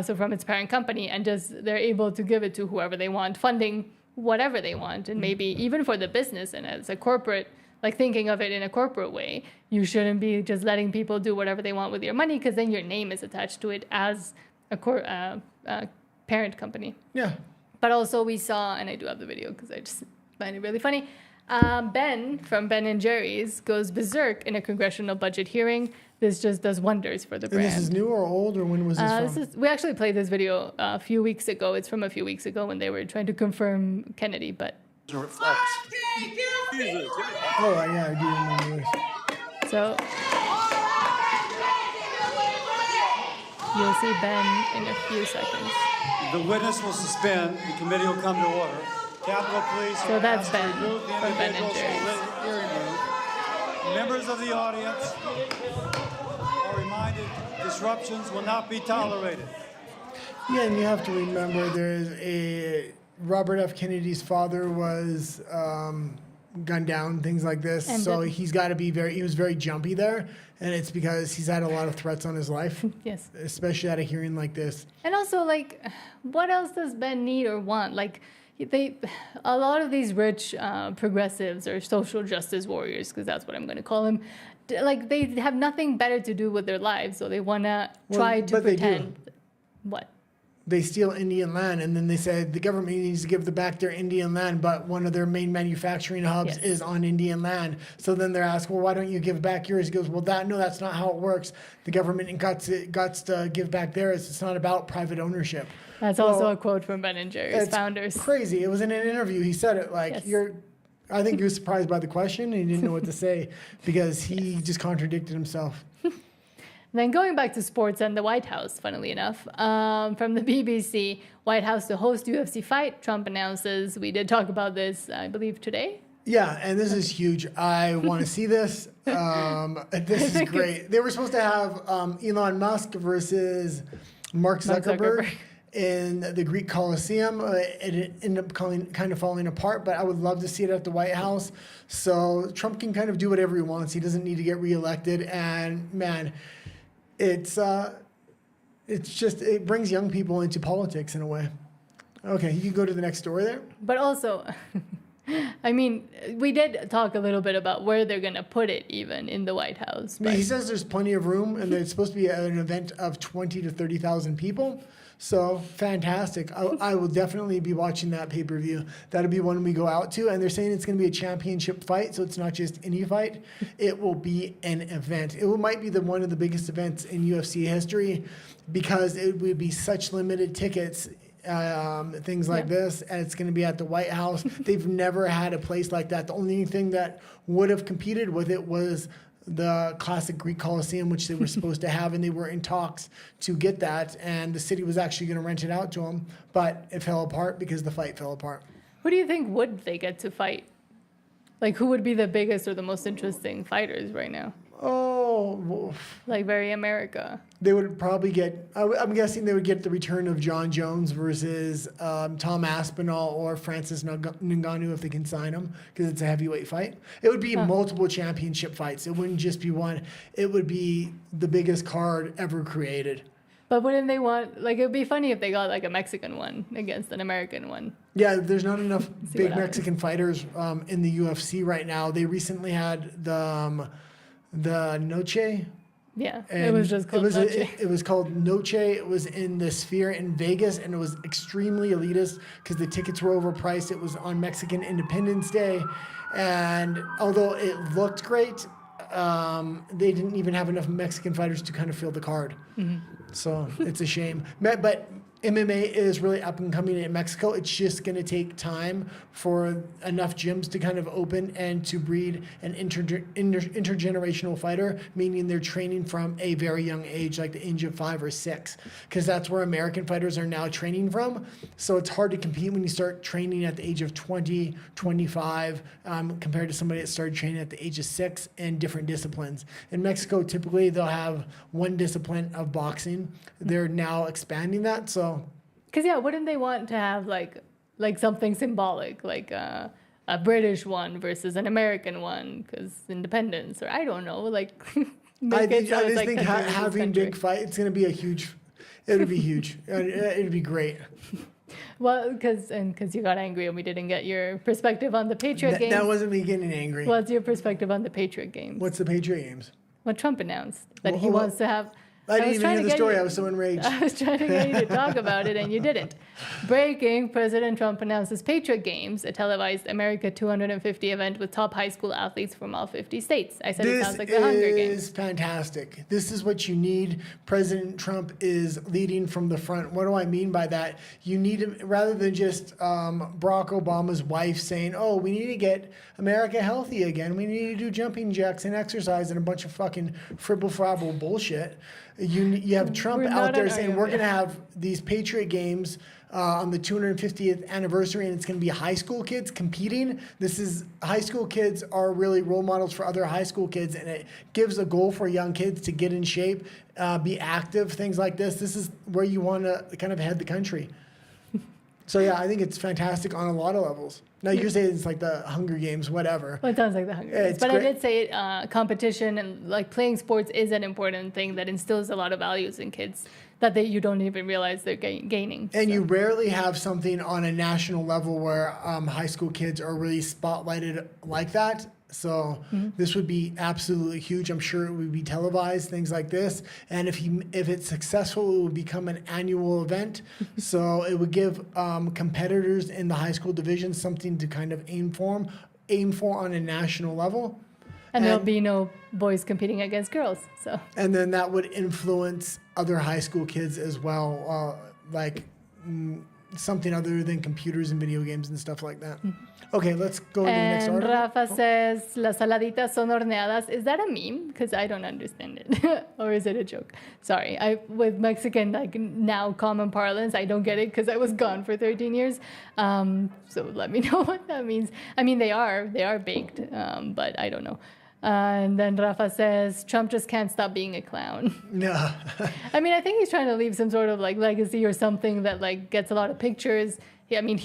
[SPEAKER 1] so from its parent company, and they're able to give it to whoever they want, funding whatever they want, and maybe even for the business and as a corporate. Like thinking of it in a corporate way, you shouldn't be just letting people do whatever they want with your money, because then your name is attached to it as a parent company.
[SPEAKER 2] Yeah.
[SPEAKER 1] But also we saw, and I do have the video because I just find it really funny, Ben from Ben & Jerry's goes berserk in a congressional budget hearing. This just does wonders for the brand.
[SPEAKER 2] And this is new or old, or when was this from?
[SPEAKER 1] We actually played this video a few weeks ago. It's from a few weeks ago when they were trying to confirm Kennedy, but...
[SPEAKER 2] Oh, yeah, I do remember this.
[SPEAKER 1] So you'll see Ben in a few seconds.
[SPEAKER 7] The witness will suspend. The committee will come to order. Capitol Police.
[SPEAKER 1] So that's
[SPEAKER 7] asked
[SPEAKER 1] Ben
[SPEAKER 7] to remove the
[SPEAKER 1] from Ben &
[SPEAKER 7] individuals from
[SPEAKER 1] Jerry's.
[SPEAKER 7] the hearing room. Members of the audience are reminded disruptions will not be tolerated.
[SPEAKER 2] Yeah, and you have to remember there's a Robert F. Kennedy's father was gunned down, things like this.
[SPEAKER 1] And
[SPEAKER 2] so he's got to be he was very jumpy there. And it's because he's had a lot of threats on his life.
[SPEAKER 1] Yes.
[SPEAKER 2] Especially at a hearing like this.
[SPEAKER 1] And also, like, what else does Ben need or want? Like, a lot of these rich progressives or social justice warriors, because that's what I'm going to call them, like, they have nothing better to do with their lives, so they want to try to pretend. What?
[SPEAKER 2] They steal Indian land, and then they said the government needs to give back their Indian land, but one of their main manufacturing hubs is on Indian land. So then they're asked, well, why don't you give back yours? He goes, well, that's not how it works. The government guts to give back theirs. It's not about private ownership.
[SPEAKER 1] That's also a quote from Ben & Jerry's founders.
[SPEAKER 2] Crazy. It was in an interview. He said it like, I think he was surprised by the question, and he didn't know what to say because he just contradicted himself.
[SPEAKER 1] Then going back to sports and the White House, funnily enough, from the BBC, White House to host UFC fight, Trump announces. We did talk about this, I believe, today.
[SPEAKER 2] Yeah, and this is huge. I want to see this. This is great. They were supposed to have Elon Musk versus Mark Zuckerberg in the Greek Coliseum. It ended up kind of falling apart, but I would love to see it at the White House. So Trump can kind of do whatever he wants. He doesn't need to get reelected. And man, it brings young people into politics in a way. Okay, you can go to the next story there.
[SPEAKER 1] But also, I mean, we did talk a little bit about where they're going to put it even in the White House.
[SPEAKER 2] I mean, he says there's plenty of room, and it's supposed to be an event of 20 to 30,000 people. So fantastic. I will definitely be watching that pay-per-view. That'll be one we go out to. And they're saying it's going to be a championship fight, so it's not just any fight. It will be an event. It might be one of the biggest events in UFC history because it would be such limited tickets, things like this, and it's going to be at the White House. They've never had a place like that. The only thing that would have competed with it was the classic Greek Coliseum, which they were supposed to have, and they were in talks to get that, and the city was actually going to rent it out to them, but it fell apart because the fight fell apart.
[SPEAKER 1] Who do you think would they get to fight? Like, who would be the biggest or the most interesting fighters right now?
[SPEAKER 2] Oh,
[SPEAKER 1] like very America.
[SPEAKER 2] They would probably get, I'm guessing they would get the return of John Jones versus Tom Aspinall or Francis Ngannou if they can sign him, because it's a heavyweight fight. It would be multiple championship fights. It wouldn't just be one. It would be the biggest card ever created.
[SPEAKER 1] But wouldn't they want, like, it would be funny if they got like a Mexican one against an American one.
[SPEAKER 2] Yeah, there's not enough big Mexican fighters in the UFC right now. They recently had the Noche.
[SPEAKER 1] Yeah,
[SPEAKER 2] and
[SPEAKER 1] it was just called Noche.
[SPEAKER 2] It was called Noche. It was in the Sphere in Vegas, and it was extremely elitist because the tickets were overpriced. It was on Mexican Independence Day, and although it looked great, they didn't even have enough Mexican fighters to kind of fill the card. So it's a shame. But MMA is really up and coming in Mexico. It's just going to take time for enough gyms to kind of open and to breed an intergenerational fighter, meaning they're training from a very young age, like the age of 5 or 6, because that's where American fighters are now training from. So it's hard to compete when you start training at the age of 20, 25, compared to somebody that started training at the age of 6 in different disciplines. In Mexico, typically they'll have one discipline of boxing. They're now expanding that. So
[SPEAKER 1] Because wouldn't they want to have like something symbolic, like a British one versus an American one, because independence, or I don't know, like.
[SPEAKER 2] I just think having big fight, it's going to be it'll be huge. It'll be great.
[SPEAKER 1] Well, because you got angry and we didn't get your perspective on the Patriot Games.
[SPEAKER 2] That wasn't me getting angry.
[SPEAKER 1] What's your perspective on the Patriot Games?
[SPEAKER 2] What's the Patriot Games?
[SPEAKER 1] What Trump announced that he wants to have.
[SPEAKER 2] I didn't even hear the story. I was so enraged.
[SPEAKER 1] I was trying to get you to talk about it, and you didn't. Breaking, President Trump announces Patriot Games, a televised America 250 event with top high school athletes from all 50 states. I said it sounds like the Hunger Games.
[SPEAKER 2] This is fantastic. This is what you need. President Trump is leading from the front. What do I mean by that? You need him, rather than just Barack Obama's wife saying, oh, we need to get America healthy again. We need to do jumping jacks and exercise and a bunch of fucking fribble-frabble bullshit. You have Trump out there saying we're going to have these Patriot Games on the 250th anniversary, and it's going to be high school kids competing. High school kids are really role models for other high school kids, and it gives a goal for young kids to get in shape, be active, things like this. This is where you want to kind of head the country. So yeah, I think it's fantastic on a lot of levels. Now you're saying it's like the Hunger Games, whatever.
[SPEAKER 1] Well, it sounds like the Hunger Games. But great. I did say competition and like playing sports is an important thing that instills a lot of values in kids that you don't even realize they're gaining.
[SPEAKER 2] And you rarely have something on a national level where high school kids are really spotlighted like that. So this would be absolutely huge. I'm sure it would be televised, things like this. And if it's successful, it would become an annual event. So it would give competitors in the high school division something to kind of aim for on a national level.
[SPEAKER 1] And there'll be no boys competing against girls. So. And
[SPEAKER 2] then that would influence other high school kids as well, something other than computers and video games and stuff like that. Okay, let's go into the next article.
[SPEAKER 1] And Rafa says, las saladitas son horneadas. Is that a meme? Because I don't understand it. Or is it a joke? Sorry. With Mexican, now common parlance, I don't get it because I was gone for 13 years. So let me know what that means. I mean, they are baked, but I don't know. And then Rafa says, Trump just can't stop being a clown.
[SPEAKER 2] No.
[SPEAKER 1] I mean, I think he's trying to leave some sort of legacy or something that gets a lot of pictures. I mean,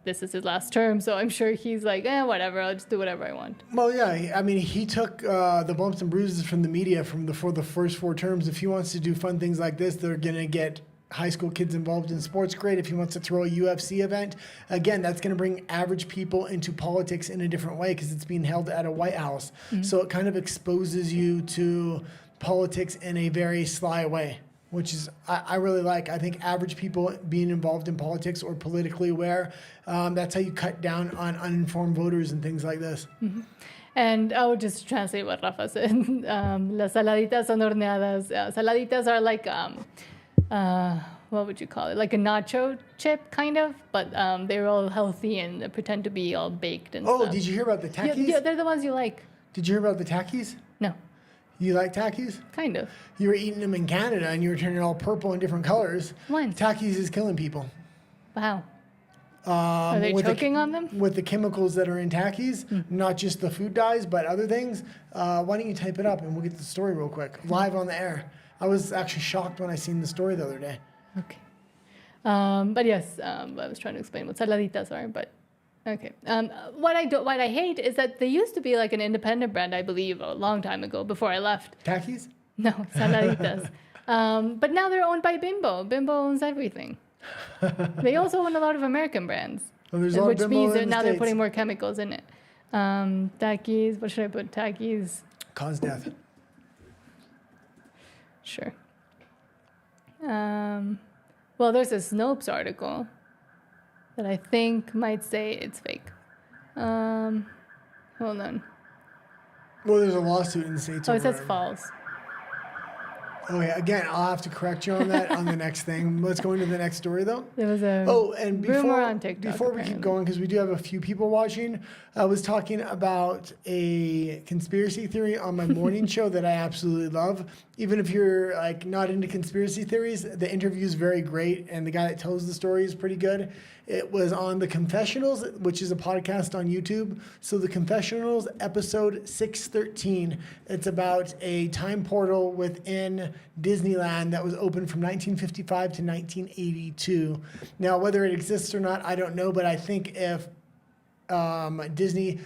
[SPEAKER 1] this is his last term, so I'm sure he's whatever, I'll just do whatever I want.
[SPEAKER 2] Well, yeah, I mean, he took the bumps and bruises from the media for the first 4 terms. If he wants to do fun things like this, they're going to get high school kids involved in sports. Great. If he wants to throw a UFC event, again, that's going to bring average people into politics in a different way because it's being held at a White House. So it kind of exposes you to politics in a very sly way, which is I really like. I think average people being involved in politics or politically aware, that's how you cut down on uninformed voters and things like this.
[SPEAKER 1] And I would just translate what Rafa said. Las saladitas son horneadas. Saladitas are like, what would you call it? Like a nacho chip, kind of, but they're all healthy and pretend to be all baked and stuff.
[SPEAKER 2] Oh, did you hear about the Takis?
[SPEAKER 1] Yeah, they're the ones you like.
[SPEAKER 2] Did you hear about the Takis?
[SPEAKER 1] No.
[SPEAKER 2] You like Takis?
[SPEAKER 1] Kind of.
[SPEAKER 2] You were eating them in Canada and you were turning all purple in different colors.
[SPEAKER 1] When?
[SPEAKER 2] Takis is killing people.
[SPEAKER 1] Wow. Are they choking on them?
[SPEAKER 2] With the chemicals that are in Takis, not just the food dyes, but other things. Why don't you type it up and we'll get the story real quick, live on the air. I was actually shocked when I seen the story the other day.
[SPEAKER 1] Okay. But yes, I was trying to explain what saladitas are, but okay. What I hate is that they used to be like an independent brand, I believe, a long time ago before I left.
[SPEAKER 2] Takis?
[SPEAKER 1] No, saladitas. But now they're owned by Bimbo. Bimbo owns everything. They also own a lot of American brands,
[SPEAKER 2] well, there's a lot
[SPEAKER 1] which
[SPEAKER 2] of Bimbo
[SPEAKER 1] means that
[SPEAKER 2] in the
[SPEAKER 1] now they're
[SPEAKER 2] States.
[SPEAKER 1] putting more chemicals in it. Takis, what should I put? Takis.
[SPEAKER 2] Cause death.
[SPEAKER 1] Sure. Well, there's a Snopes article that I think might say it's fake. Hold on.
[SPEAKER 2] Well, there's a lawsuit in the States.
[SPEAKER 1] Oh, it
[SPEAKER 2] over
[SPEAKER 1] says
[SPEAKER 2] it.
[SPEAKER 1] false.
[SPEAKER 2] Okay, again, I'll have to correct you on that on the next thing. Let's go into the next story, though.
[SPEAKER 1] There was a
[SPEAKER 2] And
[SPEAKER 1] rumor on TikTok.
[SPEAKER 2] before we keep going, because we do have a few people watching, I was talking about a conspiracy theory on my morning show that I absolutely love. Even if you're like not into conspiracy theories, the interview is very great, and the guy that tells the story is pretty good. It was on The Confessionals, which is a podcast on YouTube. So The Confessionals, episode 613. It's about a time portal within Disneyland that was open from 1955 to 1982. Now, whether it exists or not, I don't know, but I think if Disney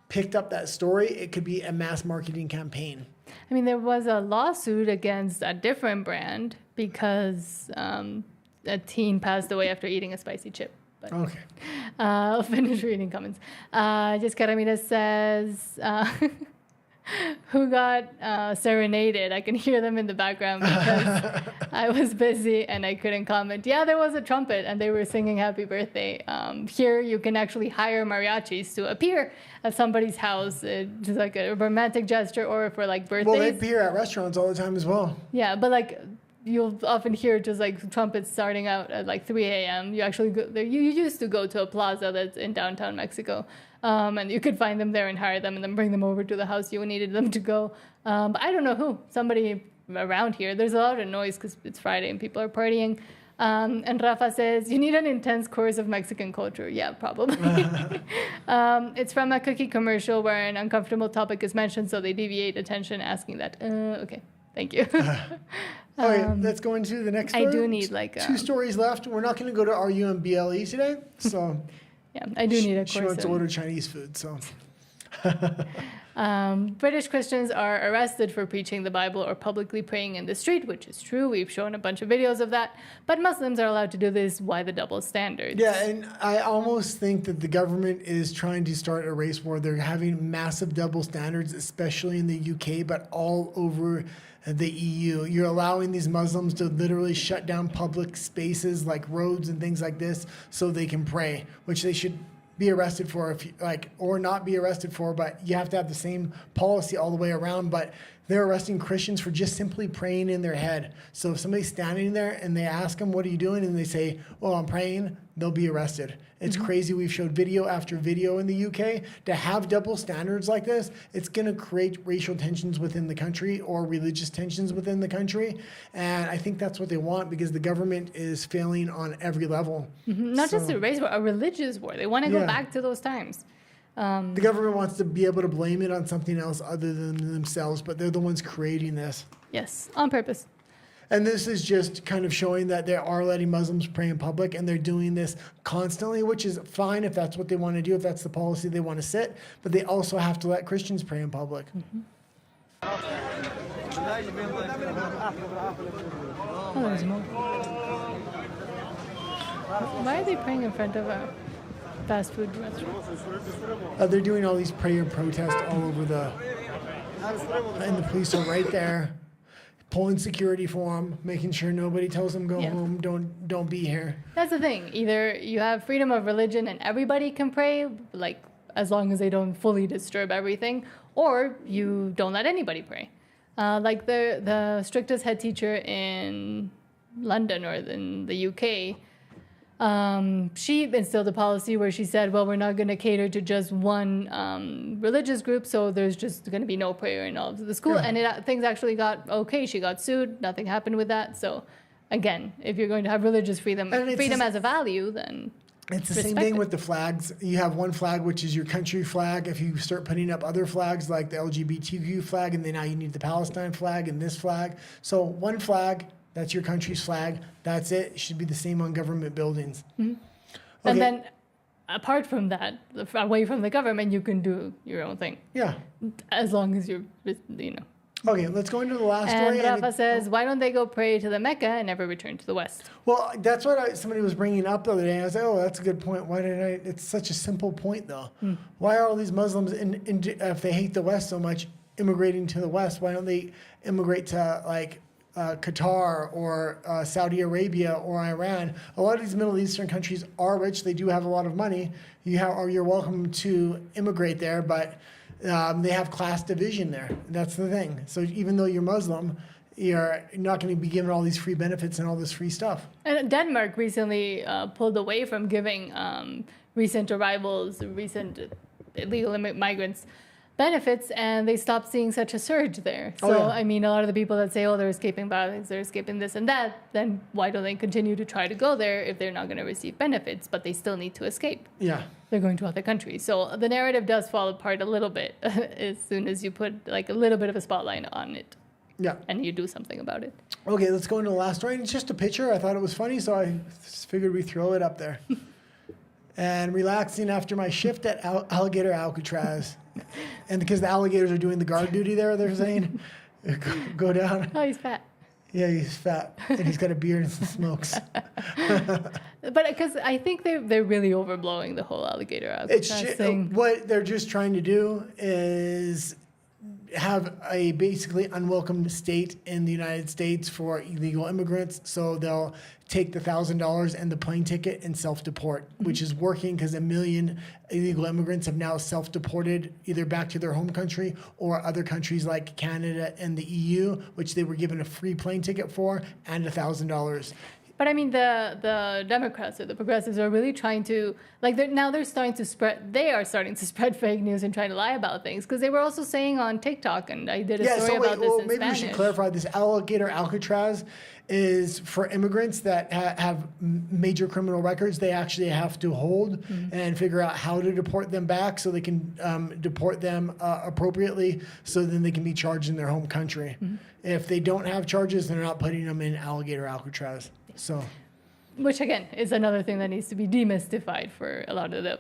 [SPEAKER 2] picked up that story, it could be a mass marketing campaign.
[SPEAKER 1] I mean, there was a lawsuit against a different brand because a teen passed away after eating a spicy chip. But,
[SPEAKER 2] Okay.
[SPEAKER 1] I'll finish reading comments. Jessica Ramirez says, who got serenaded? I can hear them in the background because I was busy and I couldn't comment. Yeah, there was a trumpet and they were singing happy birthday. Here you can actually hire mariachis to appear at somebody's house, just like a romantic gesture or for like birthdays.
[SPEAKER 2] Well, they appear at restaurants all the time as well.
[SPEAKER 1] Yeah, but like you'll often hear just like trumpets starting out at like 3 a.m. You actually go there. You used to go to a plaza that's in downtown Mexico, and you could find them there and hire them and then bring them over to the house you needed them to go. But I don't know who. Somebody around here. There's a lot of noise because it's Friday and people are partying. And Rafa says, you need an intense course of Mexican culture. Yeah, probably. It's from a cookie commercial where an uncomfortable topic is mentioned, so they deviate attention asking that. Okay, thank you.
[SPEAKER 2] Okay, let's go into the next story.
[SPEAKER 1] I do need like
[SPEAKER 2] two stories left. We're not going to go to RU and BLE today, so
[SPEAKER 1] yeah, I do need a course.
[SPEAKER 2] She wants to order Chinese food, so.
[SPEAKER 1] British Christians are arrested for preaching the Bible or publicly praying in the street, which is true. We've shown a bunch of videos of that. But Muslims are allowed to do this. Why the double standards?
[SPEAKER 2] Yeah, and I almost think that the government is trying to start a race war. They're having massive double standards, especially in the UK, but all over the EU. You're allowing these Muslims to literally shut down public spaces like roads and things like this so they can pray, which they should be arrested for, if you, like, or not be arrested for, but you have to have the same policy all the way around. But they're arresting Christians for just simply praying in their head. So if somebody's standing there and they ask them, what are you doing? And they say, oh, I'm praying, they'll be arrested. It's crazy. We've showed video after video in the UK. To have double standards like this, it's going to create racial tensions within the country or religious tensions within the country. And I think that's what they want because the government is failing on every level.
[SPEAKER 1] Not just a race war, a religious war. They want to go back to those times.
[SPEAKER 2] The government wants to be able to blame it on something else other than themselves, but they're the ones creating this.
[SPEAKER 1] Yes, on purpose.
[SPEAKER 2] And this is just kind of showing that they are letting Muslims pray in public, and they're doing this constantly, which is fine if that's what they want to do, if that's the policy they want to set. But they also have to let Christians pray in public.
[SPEAKER 1] Oh, there's more. Why are they praying in front of a fast food restaurant?
[SPEAKER 2] They're doing all these prayer protests all over and the police are right there, pulling security for them, making sure nobody tells them go home, don't be here.
[SPEAKER 1] That's the thing. Either you have freedom of religion and everybody can pray, like as long as they don't fully disturb everything, or you don't let anybody pray. Like the strictest head teacher in London or in the UK, she instilled a policy where she said, well, we're not going to cater to just one religious group, so there's just going to be no prayer in all of the school. Yeah. And things actually got okay. She got sued. Nothing happened with that. So, again, if you're going to have religious freedom as a value, then
[SPEAKER 2] it's the same thing with the flags. You have one flag, which is your country flag. If you start putting up other flags like the LGBTQ flag, and then now you need the Palestine flag and this flag. So one flag, that's your country's flag. That's it. It should be the same on government buildings.
[SPEAKER 1] Mm-hmm. Okay. And then apart from that, away from the government, you can do your own thing.
[SPEAKER 2] Yeah.
[SPEAKER 1] As long as you're,
[SPEAKER 2] Okay, let's go into the last story.
[SPEAKER 1] And Rafa says, why don't they go pray to the Mecca and never return to the West?
[SPEAKER 2] Well, that's what somebody was bringing up the other day. I was like, oh, that's a good point. Why did I? It's such a simple point, though. Why are all these Muslims, if they hate the West so much, immigrating to the West? Why don't they immigrate to, like, Qatar or Saudi Arabia or Iran? A lot of these Middle Eastern countries are rich. They do have a lot of money. You're welcome to immigrate there, but They have class division there. That's the thing. So even though you're Muslim, you're not going to be given all these free benefits and all this free stuff.
[SPEAKER 1] And Denmark recently pulled away from giving recent arrivals, recent illegal migrants benefits, and they stopped seeing such a surge there. So, I mean, a lot of the people that say, oh, they're escaping violence, they're escaping this and that, then why don't they continue to try to go there if they're not going to receive benefits, but they still need to escape?
[SPEAKER 2] Yeah.
[SPEAKER 1] They're going to other countries. So the narrative does fall apart a little bit as soon as you put like a little bit of a spotlight on it.
[SPEAKER 2] Yeah.
[SPEAKER 1] And you do something about it.
[SPEAKER 2] Okay, let's go into the last story. It's just a picture. I thought it was funny, so I figured we'd throw it up there. And relaxing after my shift at Alligator Alcatraz. And because the alligators are doing the guard duty there, they're saying, go down.
[SPEAKER 1] Oh, he's fat.
[SPEAKER 2] Yeah, he's fat. And he's got a beard and some smokes.
[SPEAKER 1] But because I think they're really overblowing the whole Alligator Alcatraz thing.
[SPEAKER 2] What they're just trying to do is have a basically unwelcome state in the United States for illegal immigrants. So they'll take the $1,000 and the plane ticket and self-deport, which is working because 1 million illegal immigrants have now self-deported either back to their home country or other countries like Canada and the EU, which they were given a free plane ticket for and $1,000.
[SPEAKER 1] But I mean, the Democrats or the progressives are really trying to, like, they are starting to spread fake news and trying to lie about things. Because they were also saying on TikTok, and I did a story about this in
[SPEAKER 2] maybe
[SPEAKER 1] Spanish.
[SPEAKER 2] We should clarify this. Alligator Alcatraz is for immigrants that have major criminal records. They actually have to hold and figure out how to deport them back so they can deport them appropriately so then they can be charged in their home country. If they don't have charges, they're not putting them in Alligator Alcatraz. So,
[SPEAKER 1] which again is another thing that needs to be demystified for a lot of the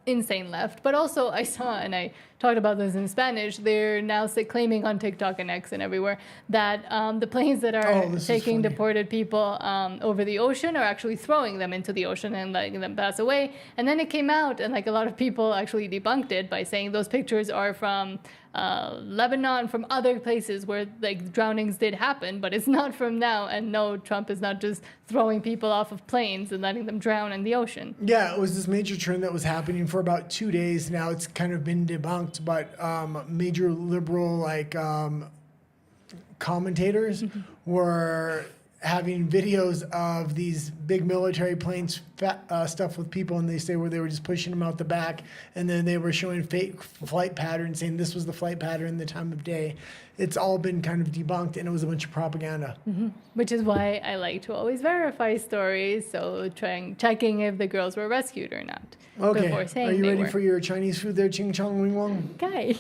[SPEAKER 1] insane left. But also I saw, and I talked about this in Spanish, they're now claiming on TikTok and X and everywhere that the planes that are taking deported people over the ocean are actually throwing them into the ocean and letting them pass away. And then it came out, and like a lot of people actually debunked it by saying those pictures are from Lebanon, from other places where like drownings did happen, but it's not from now. And no, Trump is not just throwing people off of planes and letting them drown in the ocean.
[SPEAKER 2] Yeah, it was this major trend that was happening for about 2 days. Now it's kind of been debunked, but major liberal like commentators were having videos of these big military planes stuffed with people, and they say where they were just pushing them out the back, and then they were showing fake flight patterns, saying this was the flight pattern, the time of day. It's all been kind of debunked, and it was a bunch of propaganda.
[SPEAKER 1] Which is why I like to always verify stories, so checking if the girls were rescued or not.
[SPEAKER 2] Okay,
[SPEAKER 1] before saying
[SPEAKER 2] are you ready
[SPEAKER 1] were.
[SPEAKER 2] For your Chinese food there, Ching Chong Wing Wong?
[SPEAKER 1] Guy,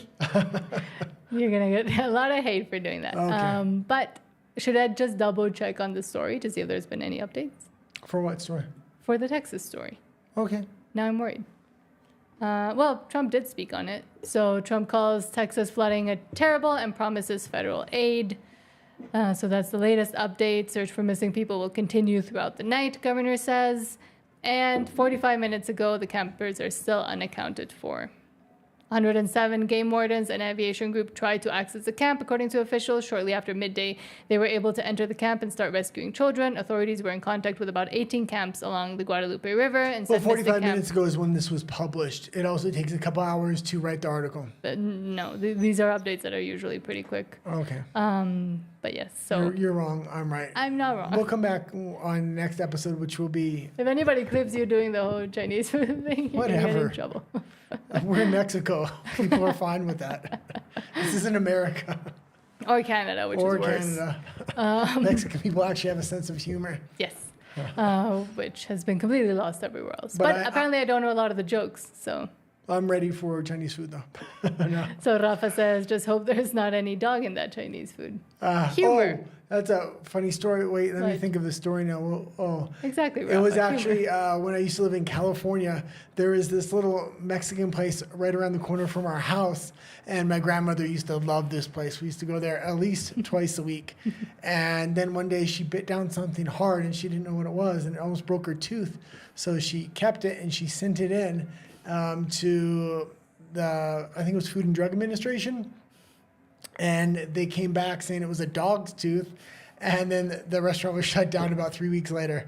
[SPEAKER 1] you're gonna get a lot of hate for doing that.
[SPEAKER 2] Okay.
[SPEAKER 1] But should I just double check on the story to see if there's been any updates?
[SPEAKER 2] For what story?
[SPEAKER 1] For the Texas story.
[SPEAKER 2] Okay.
[SPEAKER 1] Now I'm worried. Well, Trump did speak on it. So Trump calls Texas flooding a terrible and promises federal aid. So that's the latest update. Search for missing people will continue throughout the night, governor says. And 45 minutes ago, the campers are still unaccounted for. 107 game wardens and aviation group tried to access the camp, according to officials. Shortly after midday, they were able to enter the camp and start rescuing children. Authorities were in contact with about 18 camps along the Guadalupe River. And
[SPEAKER 2] well, 45 minutes ago is when this was published. It also takes a couple hours to write the article.
[SPEAKER 1] But no, these are updates that are usually pretty quick.
[SPEAKER 2] Okay.
[SPEAKER 1] But yes, so
[SPEAKER 2] you're wrong. I'm right.
[SPEAKER 1] I'm not wrong.
[SPEAKER 2] We'll come back on next episode, which will be.
[SPEAKER 1] If anybody clips you doing the whole Chinese food thing, you're gonna get in trouble.
[SPEAKER 2] We're in Mexico. People are fine with that. This isn't America.
[SPEAKER 1] Or Canada, which is worse.
[SPEAKER 2] Or Canada. Mexican people actually have a sense of humor.
[SPEAKER 1] Yes. Which has been completely lost everywhere else. But apparently I don't know a lot of the jokes, so.
[SPEAKER 2] I'm ready for Chinese food, though. No.
[SPEAKER 1] So Rafa says, just hope there's not any dog in that Chinese food. Humor.
[SPEAKER 2] Oh, that's a funny story. Wait, let me think of the story now.
[SPEAKER 1] Exactly, Rafa.
[SPEAKER 2] It was actually when I used to live in California, there was this little Mexican place right around the corner from our house, and my grandmother used to love this place. We used to go there at least twice a week. And then one day she bit down something hard, and she didn't know what it was, and it almost broke her tooth. So she kept it, and she sent it in to the, I think it was Food and Drug Administration, and they came back saying it was a dog's tooth, And then the restaurant was shut down about 3 weeks later.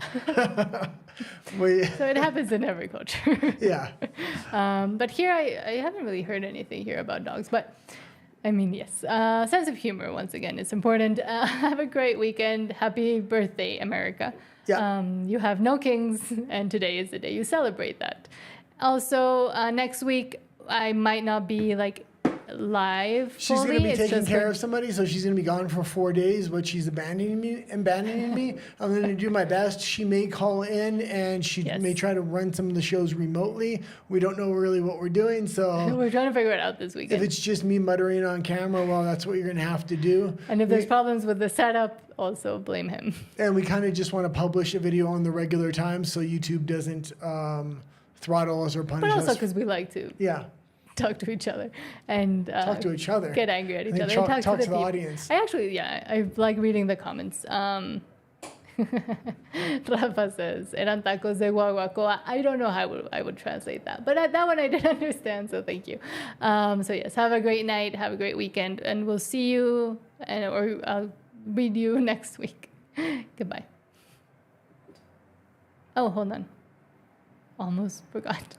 [SPEAKER 1] So it happens in every culture.
[SPEAKER 2] Yeah.
[SPEAKER 1] But here, I haven't really heard anything here about dogs. But I mean, yes, sense of humor, once again, is important. Have a great weekend. Happy birthday, America.
[SPEAKER 2] Yeah.
[SPEAKER 1] You have no kings, and today is the day you celebrate that. Also, next week, I might not be like live.
[SPEAKER 2] She's going to be
[SPEAKER 1] It's
[SPEAKER 2] taking
[SPEAKER 1] just
[SPEAKER 2] care
[SPEAKER 1] like-
[SPEAKER 2] of somebody, so she's going to be gone for 4 days, but she's abandoning me. I'm going to do my best. She may call in, and she
[SPEAKER 1] Yes.
[SPEAKER 2] may try to run some of the shows remotely. We don't know really what we're doing, so
[SPEAKER 1] We're trying to figure it out this
[SPEAKER 2] if
[SPEAKER 1] weekend.
[SPEAKER 2] it's just me muttering on camera, well, that's what you're going to have to do.
[SPEAKER 1] And if there's problems with the setup, also blame him.
[SPEAKER 2] And we kind of just want to publish a video on the regular time so YouTube doesn't throttle us or punish
[SPEAKER 1] But also
[SPEAKER 2] us.
[SPEAKER 1] because we like to
[SPEAKER 2] Yeah,
[SPEAKER 1] talk to each other and
[SPEAKER 2] talk to each other.
[SPEAKER 1] get angry at each
[SPEAKER 2] And
[SPEAKER 1] other.
[SPEAKER 2] talk
[SPEAKER 1] and
[SPEAKER 2] to the
[SPEAKER 1] people.
[SPEAKER 2] audience.
[SPEAKER 1] I actually, I like reading the comments. Rafa says, eran tacos de guaguacoa. I don't know how I would translate that, but that one I did understand, so thank you. So yes, have a great night, have a great weekend, and we'll see you, or I'll read you next week. Goodbye. Oh, hold on. Almost forgot.